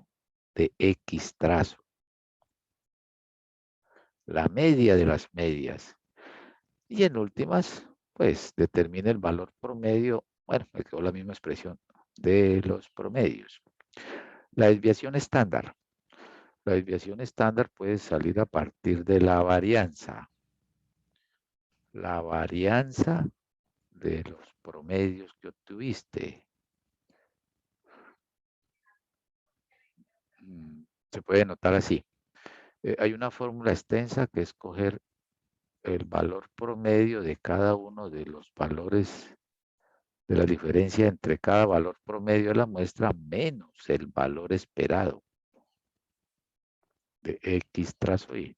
de X trazo. La media de las medias. Y en últimas, pues determina el valor promedio. Bueno, me quedó la misma expresión de los promedios. La desviación estándar. La desviación estándar puede salir a partir de la varianza. La varianza de los promedios que obtuviste. Se puede notar así. Hay una fórmula extensa que es coger el valor promedio de cada uno de los valores de la diferencia entre cada valor promedio de la muestra menos el valor esperado de X trazo Y.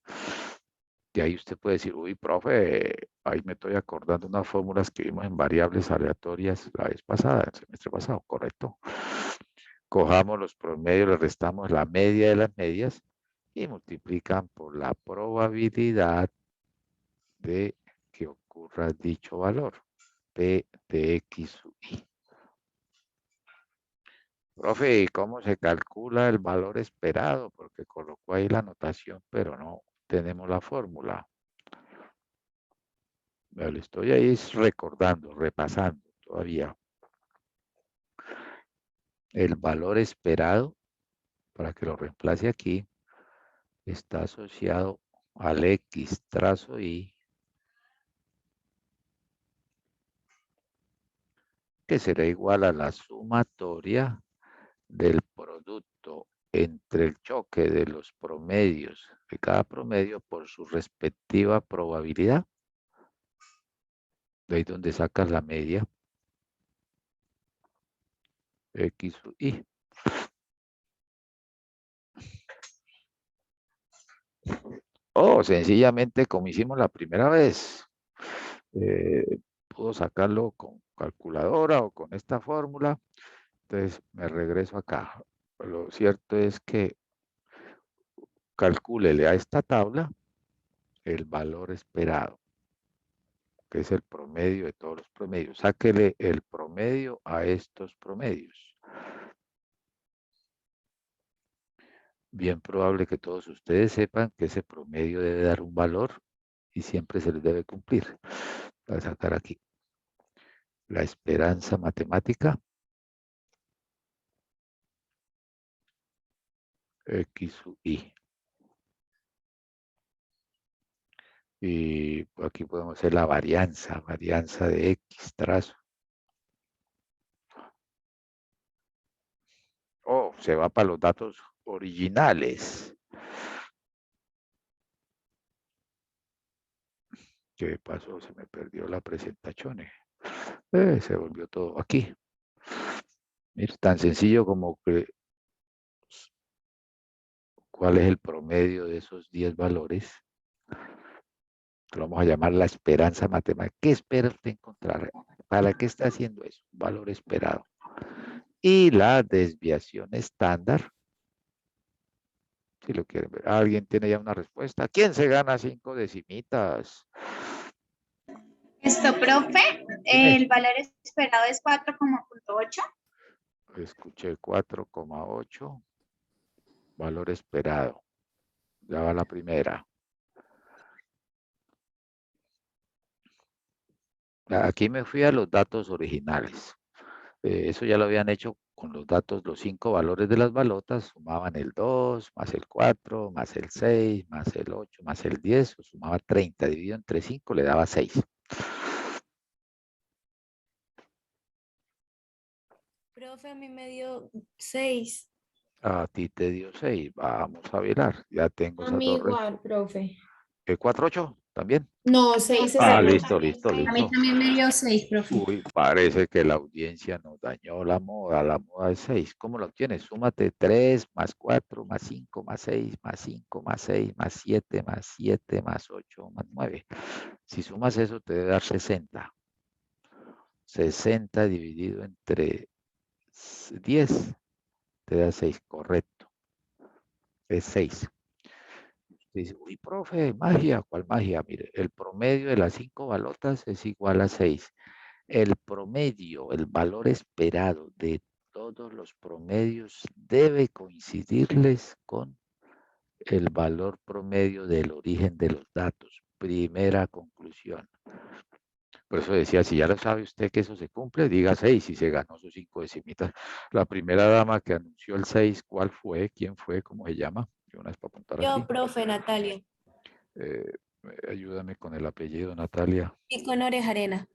Y ahí usted puede decir, uy, profe, ahí me estoy acordando unas fórmulas que vimos en variables aleatorias la vez pasada, el semestre pasado, ¿correcto? Cojamos los promedios, le restamos la media de las medias y multiplican por la probabilidad de que ocurra dicho valor, P de X sub Y. Profe, ¿y cómo se calcula el valor esperado? Porque colocó ahí la notación, pero no tenemos la fórmula. Me lo estoy ahí recordando, repasando todavía. El valor esperado, para que lo reemplace aquí, está asociado al X trazo Y, que será igual a la sumatoria del producto entre el choque de los promedios de cada promedio por su respectiva probabilidad. De ahí donde sacas la media. X sub Y. O sencillamente como hicimos la primera vez. Puedo sacarlo con calculadora o con esta fórmula. Entonces me regreso acá. Lo cierto es que calcúlele a esta tabla el valor esperado, que es el promedio de todos los promedios. Sáquele el promedio a estos promedios. Bien probable que todos ustedes sepan que ese promedio debe dar un valor y siempre se les debe cumplir. Voy a sacar aquí la esperanza matemática. X sub Y. Y aquí podemos hacer la varianza de X trazo. Oh, se va para los datos originales. ¿Qué pasó? Se me perdió la presentación. Se volvió todo aquí. Mira, tan sencillo como que cuál es el promedio de esos 10 valores. Lo vamos a llamar la esperanza matemática. ¿Qué espera usted encontrar? ¿Para qué está haciendo eso? Valor esperado. Y la desviación estándar. Si lo quieren ver. ¿Alguien tiene ya una respuesta? ¿Quién se gana 5 decimitas? Profe, el valor esperado es 4,8. Escuché 4,8. Valor esperado. Ya va la primera. Aquí me fui a los datos originales. Eso ya lo habían hecho con los datos, los 5 valores de las balotas, sumaban el 2, más el 4, más el 6, más el 8, más el 10, o sumaba 30, dividido entre 5, le daba 6. Profe, a mí me dio 6. A ti te dio 6, vamos a virar, ya tengo A esas mí dos igual, profe. 4, 8, también. No, 6 es Ah, el listo, último. listo, A mí listo. también me dio 6, profe. Uy, parece que la audiencia nos dañó la moda es 6. ¿Cómo lo obtienes? Súmate 3 más 4 más 5 más 6 más 5 más 6 más 7 más 7 más 8 más 9. Si sumas eso te debe dar 60. 60 dividido entre 10 te da 6, correcto. Es 6. Dice, uy, profe, magia. ¿Cuál magia? Mire, el promedio de las 5 balotas es igual a 6. El promedio, el valor esperado de todos los promedios debe coincidirles con el valor promedio del origen de los datos. Primera conclusión. Por eso decía, si ya lo sabe usted que eso se cumple, diga 6 y se ganó sus 5 decimitas. La primera dama que anunció el 6, ¿cuál fue? ¿Quién fue? ¿Cómo se llama? Yo una vez para apuntar aquí. Yo, profe, Natalia. Eh, ayúdame con el apellido, Natalia. Y con Orejarena.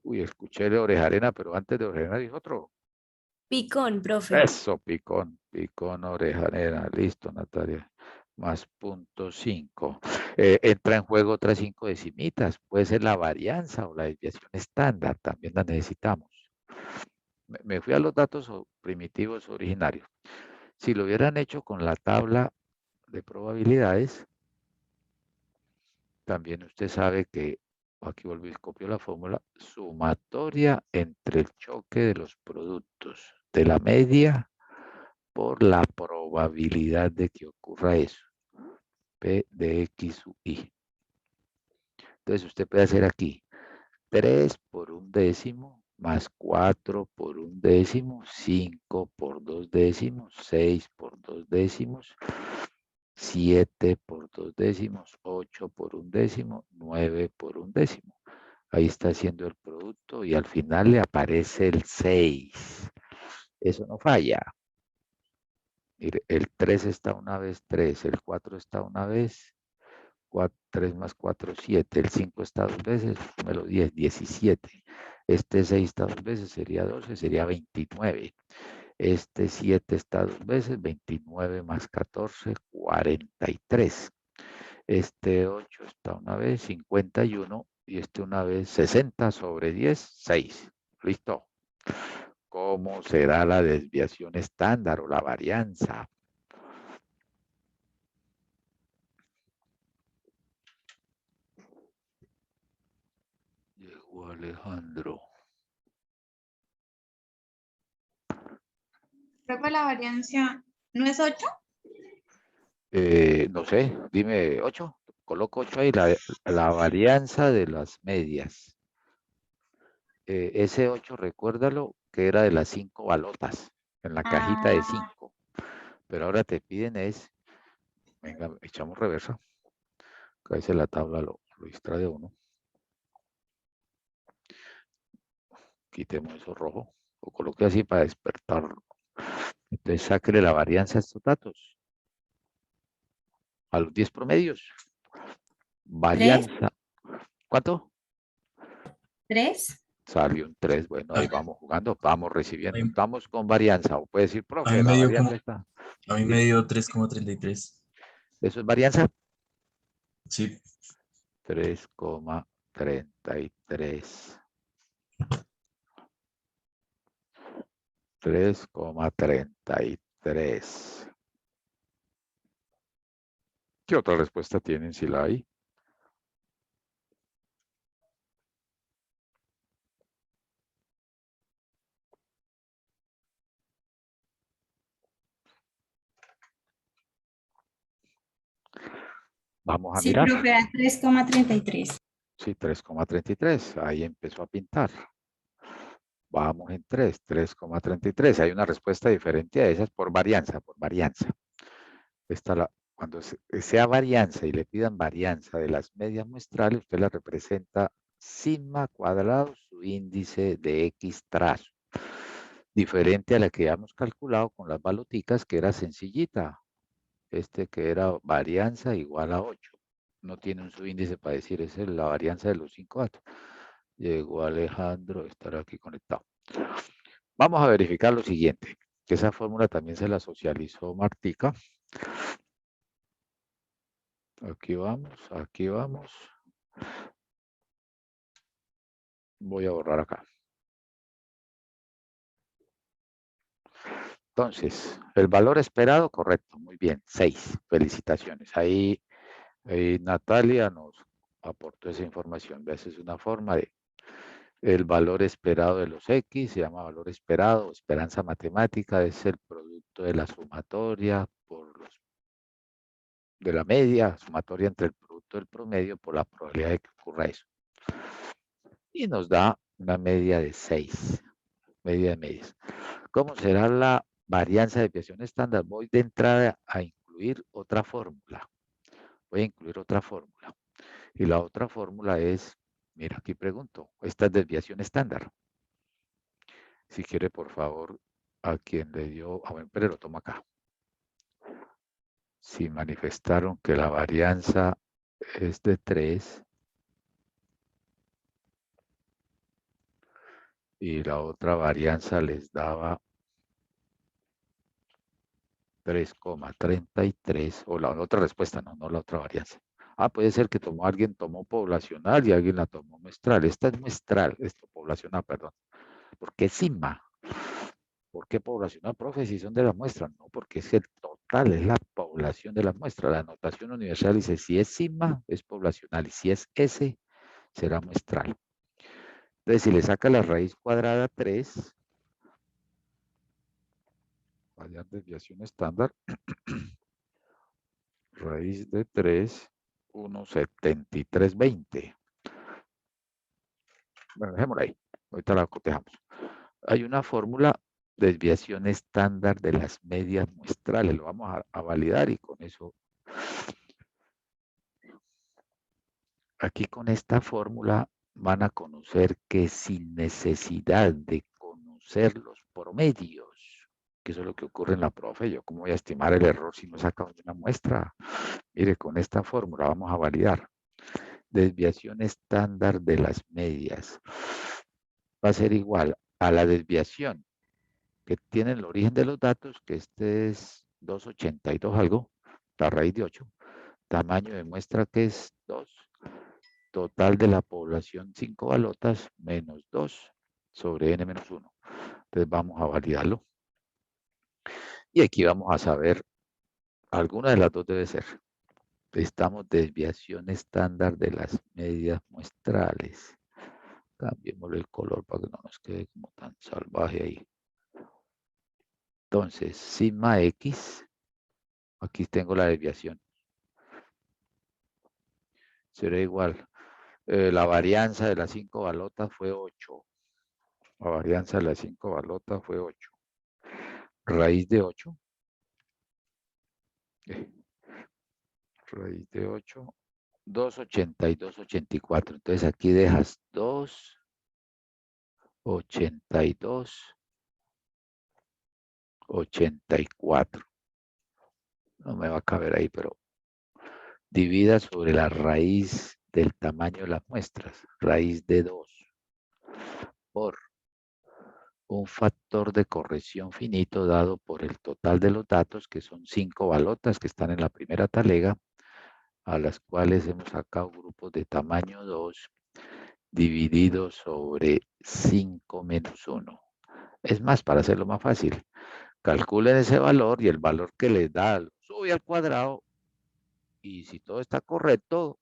Uy, escuché de Orejarena, pero antes de Orejarena dijo otro. Picón, profe. Eso, picón, picón, orejanera. Listo, Natalia. Más punto 5. Entra en juego otras 5 decimitas. Puede ser la varianza o la desviación estándar. También la necesitamos. Me fui a los datos primitivos originarios. Si lo hubieran hecho con la tabla de probabilidades, también usted sabe que, aquí volví, copio la fórmula, sumatoria entre el choque de los productos de la media por la probabilidad de que ocurra eso. P de X u Y. Entonces usted puede hacer aquí 3 por un décimo más 4 por un décimo, 5 por 2 décimos, 6 por 2 décimos, 7 por 2 décimos, 8 por un décimo, 9 por un décimo. Ahí está haciendo el producto y al final le aparece el 6. Eso no falla. Mire, el 3 está una vez 3, el 4 está una vez, 3 más 4, 7, el 5 está dos veces, número 10, 17. Este 6 está dos veces, sería 12, sería 29. Este 7 está dos veces, 29 más 14, 43. Este 8 está una vez, 51, y este una vez, 60 sobre 10, 6. Listo. ¿Cómo será la desviación estándar o la varianza? Llegó Alejandro. Profe, la variancia no es 8. No sé, dime 8. Coloco 8 ahí, la varianza de las medias. Ese 8, recuérdalo, que era de las 5 balotas, en la cajita de 5. Pero ahora te piden es, venga, echamos reversa. Que a veces la tabla lo distrae a uno. Quitemos eso rojo, o coloque así para despertarlo. Entonces, sáquele la varianza a estos datos. A los 10 promedios. Varianza. ¿Cuánto? 3. Salió un 3. Bueno, ahí vamos jugando, vamos recibiendo. Ahí- Estamos con varianza. O puede decir, A profe, mí la me dio varianza como, está. a mí me dio 3,33. ¿Eso es varianza? Sí, 3,33. 3,33. ¿Qué otra respuesta tienen si la hay? Vamos a Sí, mirar. profe, a 3,33. Sí, 3,33. Ahí empezó a pintar. Vamos en 3, 3,33. Hay una respuesta diferente a esas por varianza, cuando sea varianza y le pidan varianza de las medias muestrales, usted la representa sigma cuadrado su índice de X trazo. Diferente a la que habíamos calculado con las baloticas, que era sencillita. Que era varianza igual a 8. No tiene un subíndice para decir, esa es la varianza de los 5 datos. Llegó Alejandro, estará aquí conectado. Vamos a verificar lo siguiente, que esa fórmula también se la socializó Martica. Aquí vamos, aquí vamos. Voy a borrar acá. Entonces, el valor esperado, correcto, muy bien, 6. Felicitaciones. Ahí Natalia nos aportó esa información. ¿Ves? Es una forma de el valor esperado de los X, se llama valor esperado, esperanza matemática, es el producto de la sumatoria de la media, sumatoria entre el producto del promedio por la probabilidad de que ocurra eso. Y nos da una media de 6, media de medias. ¿Cómo será la varianza de desviación estándar? Voy de entrada a incluir otra fórmula. Voy a incluir otra fórmula. Y la otra fórmula es, mira, aquí pregunto, esta es desviación estándar. Si quiere, por favor, a quien le dio, pero lo toma acá. Si manifestaron que la varianza es de 3 y la otra varianza les daba 3,33, o la otra respuesta, no la otra varianza. Puede ser que alguien tomó poblacional y alguien la tomó muestral. Esta es muestral, esto poblacional, perdón. Porque es sigma. ¿Por qué poblacional, profe? Si son de la muestra. No, porque es el total, es la población de la muestra. La notación universal dice, si es sigma, es poblacional, y si es S, será muestral. Entonces, si le saca la raíz cuadrada 3, hallar desviación estándar, raíz de 3, 1,7320. Bueno, dejémosla ahí. Ahorita la cotejamos. Hay una fórmula de desviación estándar de las medias muestrales. Lo vamos a validar y con eso. Aquí con esta fórmula van a conocer que sin necesidad de conocer los promedios, que eso es lo que ocurre en la profe, yo cómo voy a estimar el error si no sacamos una muestra. Mire, con esta fórmula vamos a validar. Desviación estándar de las medias va a ser igual a la desviación que tiene el origen de los datos, que este es 282 algo, la raíz de 8, tamaño de muestra que es 2, total de la población 5 balotas menos 2 sobre n menos 1. Entonces vamos a validarlo. Y aquí vamos a saber, alguna de las dos debe ser. Estamos desviación estándar de las medias muestrales. Cambiémosle el color para que no nos quede como tan salvaje ahí. Entonces, sigma X, aquí tengo la desviación. Será igual. La varianza de las 5 balotas fue 8. La varianza de las 5 balotas fue 8. Raíz de 8. Raíz de 8. 282, 84. Entonces aquí dejas 2, 82, 84. No me va a caber ahí, pero divida sobre la raíz del tamaño de las muestras. Raíz de 2 por un factor de corrección finito dado por el total de los datos, que son 5 balotas que están en la primera talega, a las cuales hemos sacado grupos de tamaño 2 dividido sobre 5 menos 1. Es más, para hacerlo más fácil, calculen ese valor y el valor que les da lo sube al cuadrado y si todo está correcto,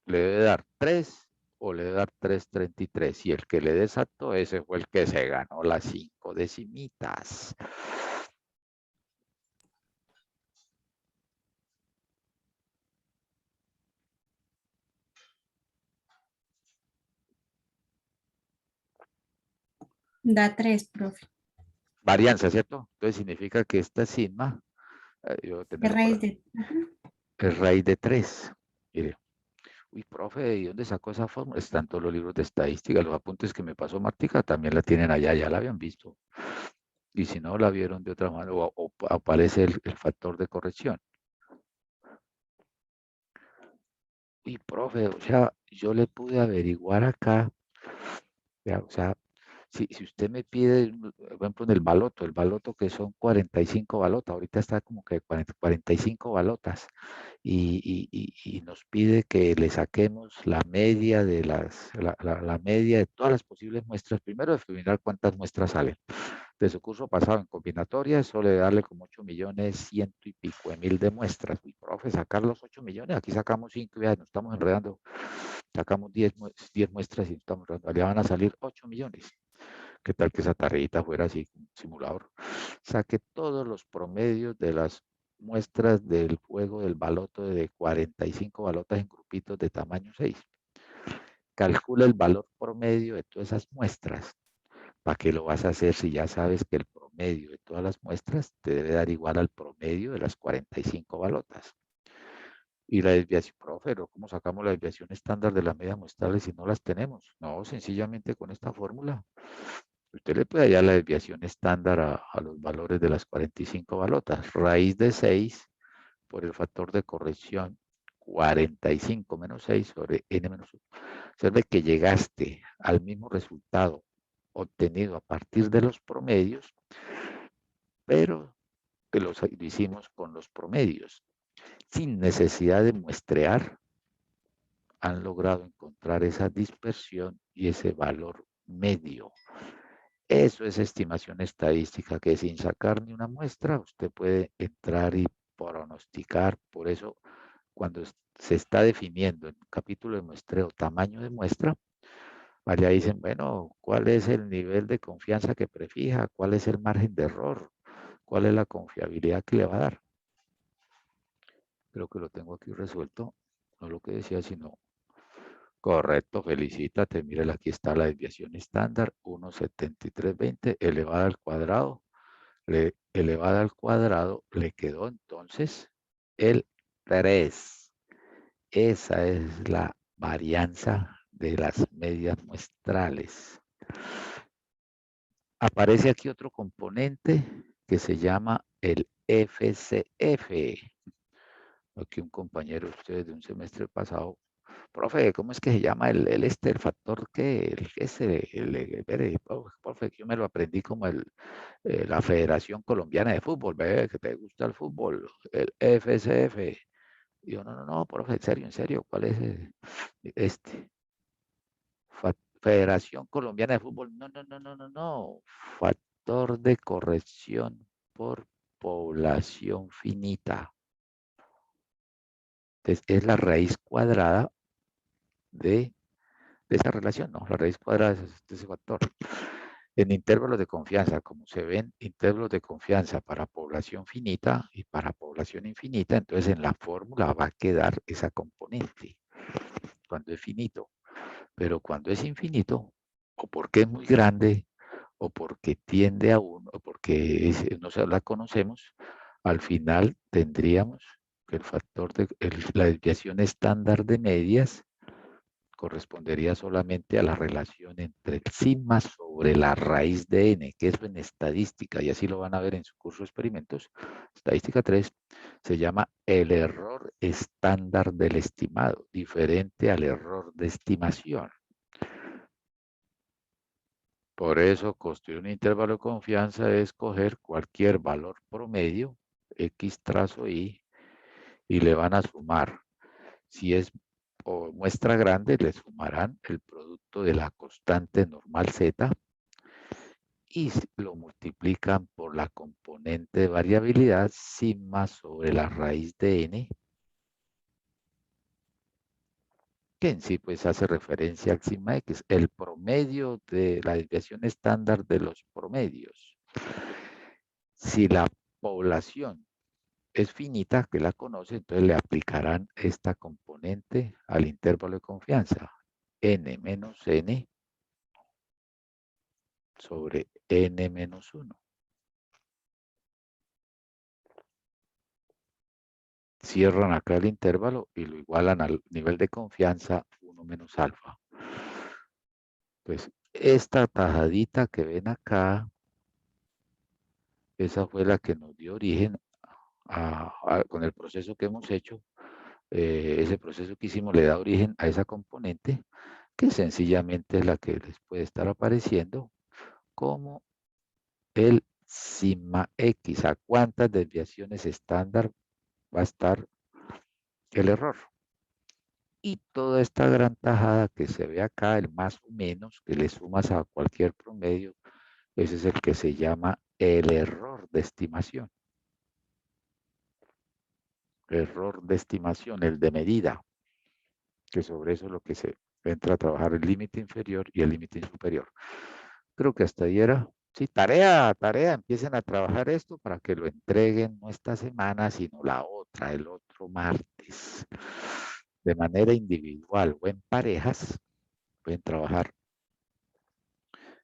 le debe dar 3 o le debe dar 3,33. Y el que le dé exacto, ese fue el que se ganó las 5 decimitas. Da 3, profe. Varianza, ¿cierto? Entonces significa que esta sigma, yo voy a De tenerlo por raíz ahí, de. es raíz de 3. Mire, uy, profe, ¿de dónde sacó esa fórmula? Están todos los libros de estadística, los apuntes que me pasó Martica también la tienen allá, ya la habían visto. Y si no la vieron de otra manera, o aparece el factor de corrección. Y profe, o sea, yo le pude averiguar acá, vea, o sea, si usted me pide, por ejemplo, en el baloto que son 45 balotas, ahorita está como que 45 balotas, y nos pide que le saquemos la media de la media de todas las posibles muestras, primero determinar cuántas muestras salen. De su curso pasado en combinatoria, suele darle como 8 millones, ciento y pico de mil de muestras. Y profe, sacar los 8 millones, aquí sacamos 5, ya nos estamos enredando. Sacamos 10 muestras y estamos enredando. Allá van a salir 8 millones. ¿Qué tal que esa tarjeta fuera así, un simulador? Saque todos los promedios de las muestras del juego del baloto de 45 balotas en grupitos de tamaño 6. Calcula el valor promedio de todas esas muestras. ¿Para qué lo vas a hacer si ya sabes que el promedio de todas las muestras te debe dar igual al promedio de las 45 balotas? Y la desviación, profe, ¿pero cómo sacamos la desviación estándar de la media muestral si no las tenemos? No, sencillamente con esta fórmula. Usted le puede hallar la desviación estándar a los valores de las 45 balotas. Raíz de 6 por el factor de corrección 45 menos 6 sobre n menos 1. Observe que llegaste al mismo resultado obtenido a partir de los promedios, pero que lo hicimos con los promedios. Sin necesidad de muestrear, han logrado encontrar esa dispersión y ese valor medio. Eso es estimación estadística, que sin sacar ni una muestra, usted puede entrar y pronosticar. Por eso, cuando se está definiendo en un capítulo de muestreo tamaño de muestra, allá dicen, bueno, ¿cuál es el nivel de confianza que prefija? ¿Cuál es el margen de error? ¿Cuál es la confiabilidad que le va a dar? Creo que lo tengo aquí resuelto. No lo que decía, sino correcto, felicítate. Mire, aquí está la desviación estándar, 1,7320 elevada al cuadrado. Elevada al cuadrado le quedó entonces el 3. Esa es la varianza de las medias muestrales. Aparece aquí otro componente que se llama el FCF. Aquí un compañero de ustedes de un semestre pasado, profe, ¿cómo es que se llama el factor que, profe, yo me lo aprendí como la Federación Colombiana de Fútbol, ve, que te gusta el fútbol, el FCF. Y yo, no, profe, en serio, ¿cuál es este? Federación Colombiana de Fútbol, no. Factor de corrección por población finita. Entonces, es la raíz cuadrada de esa relación, ¿no? La raíz cuadrada es ese factor. En intervalos de confianza, como se ven intervalos de confianza para población finita y para población infinita, entonces en la fórmula va a quedar esa componente cuando es finito. Pero cuando es infinito, o porque es muy grande, o porque tiende a uno, o porque no la conocemos, al final tendríamos que el factor de la desviación estándar de medias correspondería solamente a la relación entre el sigma sobre la raíz de n, que eso en estadística, y así lo van a ver en su curso de experimentos, estadística 3, se llama el error estándar del estimado, diferente al error de estimación. Por eso, construir un intervalo de confianza es coger cualquier valor promedio, x trazo y le van a sumar. Si es o muestra grande, le sumarán el producto de la constante normal z y lo multiplican por la componente de variabilidad sigma sobre la raíz de n, que en sí pues hace referencia al sigma x, el promedio de la desviación estándar de los promedios. Si la población es finita, que la conoce, entonces le aplicarán esta componente al intervalo de confianza, n menos n sobre n menos 1. Cierran acá el intervalo y lo igualan al nivel de confianza 1 menos alfa. Pues esta tajadita que ven acá, esa fue la que nos dio origen con el proceso que hemos hecho. Ese proceso que hicimos le da origen a esa componente que sencillamente es la que les puede estar apareciendo como el sigma X. ¿A cuántas desviaciones estándar va a estar el error? Y toda esta gran tajada que se ve acá, el más o menos, que le sumas a cualquier promedio, ese es el que se llama el error de estimación. Error de estimación, el de medida, que sobre eso es lo que se entra a trabajar el límite inferior y el límite superior. Creo que hasta ahí era. Sí, tarea, empiecen a trabajar esto para que lo entreguen no esta semana, sino la otra, el otro martes. De manera individual o en parejas, pueden trabajar,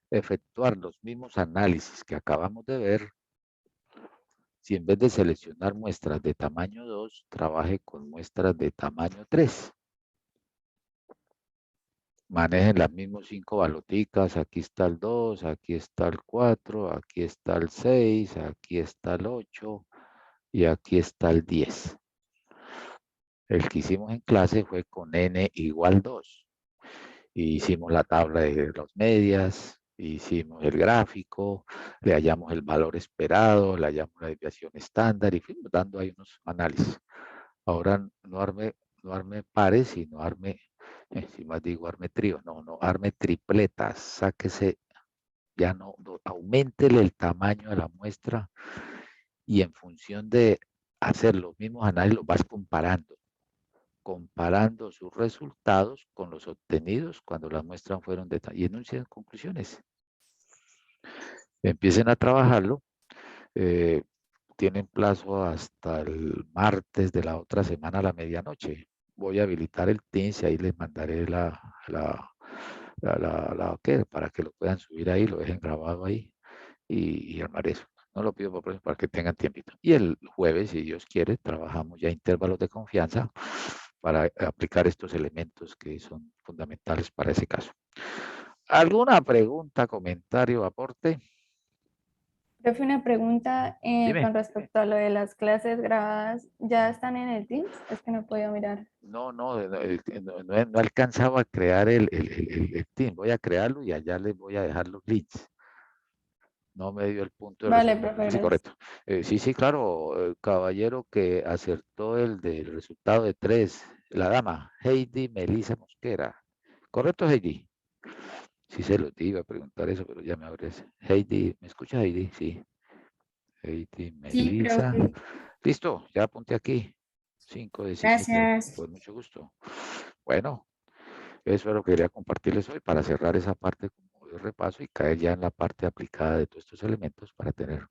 efectuar los mismos análisis que acabamos de ver. Si en vez de seleccionar muestras de tamaño 2, trabaje con muestras de tamaño 3. Manejen las mismas 5 baloticas. Aquí está el 2, aquí está el 4, aquí está el 6, aquí está el 8 y aquí está el 10. El que hicimos en clase fue con n igual 2. Y hicimos la tabla de las medias, hicimos el gráfico, le hallamos el valor esperado, le hallamos la desviación estándar y fuimos dando ahí unos análisis. Ahora no arme pares, sino arme, si más digo arme trío, no, arme tripletas, sáquese, ya no, auméntele el tamaño de la muestra y en función de hacer los mismos análisis los vas comparando sus resultados con los obtenidos cuando las muestras fueron de y enuncien conclusiones. Empiecen a trabajarlo. Tienen plazo hasta el martes de la otra semana a la medianoche. Voy a habilitar el Teams y ahí les mandaré para que lo puedan subir ahí, lo dejen grabado ahí y armar eso. No lo pido para que tengan tiempito. Y el jueves, si Dios quiere, trabajamos ya intervalos de confianza para aplicar estos elementos que son fundamentales para ese caso. ¿Alguna pregunta, comentario, aporte? Profe, una pregunta Dime. con respecto a lo de las clases grabadas. ¿Ya están en el Teams? Es que no he podido mirar. No alcanzaba a crear el team. Voy a crearlo y allá les voy a dejar los links. No me dio el punto de Vale, resultado. profe, Sí, gracias. correcto. Sí, claro, caballero que acertó el del resultado de 3. La dama, Heidi Melissa Mosquera. ¿Correcto, Heidi? Sí se lo iba a preguntar eso, pero ya me abres. Heidi, ¿me escucha, Heidi? Sí. Heidi Sí, Melissa. profe. Listo, ya apunté aquí. 5 de 5. Gracias. Con mucho gusto. Bueno, eso es lo que quería compartirles hoy para cerrar esa parte como de repaso y caer ya en la parte aplicada de todos estos elementos para tener.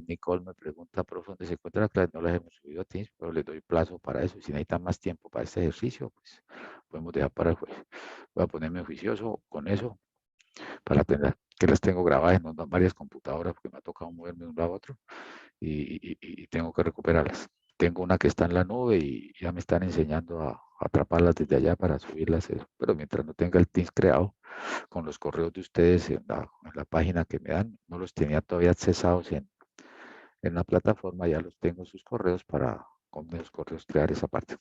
Nicole me pregunta, profe, ¿dónde se encuentra la clase? No las hemos subido a Teams, pero les doy plazo para eso. Si necesitan más tiempo para este ejercicio, pues podemos dejar para el jueves. Voy a ponerme juicioso con eso para tener, que las tengo grabadas en varias computadoras porque me ha tocado moverme de un lado a otro y tengo que recuperarlas. Tengo una que está en la nube y ya me están enseñando a atraparlas desde allá para subirlas, pero mientras no tenga el Teams creado, con los correos de ustedes en la página que me dan, no los tenía todavía accesados en la plataforma, ya los tengo sus correos para con los correos crear esa parte.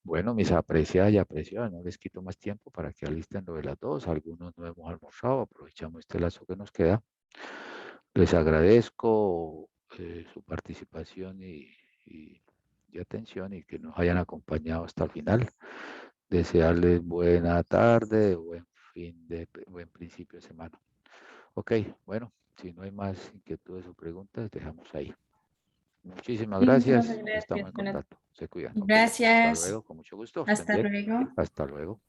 Bueno, mis apreciadas y apreciados, no les quito más tiempo para que alisten lo de las dos. Algunos no hemos almorzado, aprovechamos este lazo que nos queda. Les agradezco su participación y atención y que nos hayan acompañado hasta el final. Desearles buena tarde, buen principio de semana. Ok, bueno, si no hay más inquietudes o preguntas, dejamos ahí. Muchísimas Sí, gracias. profe, Estamos gracias. en contacto. Se cuidan. Ok, hasta Gracias. luego, con mucho gusto. Estén Hasta bien. luego. Hasta luego.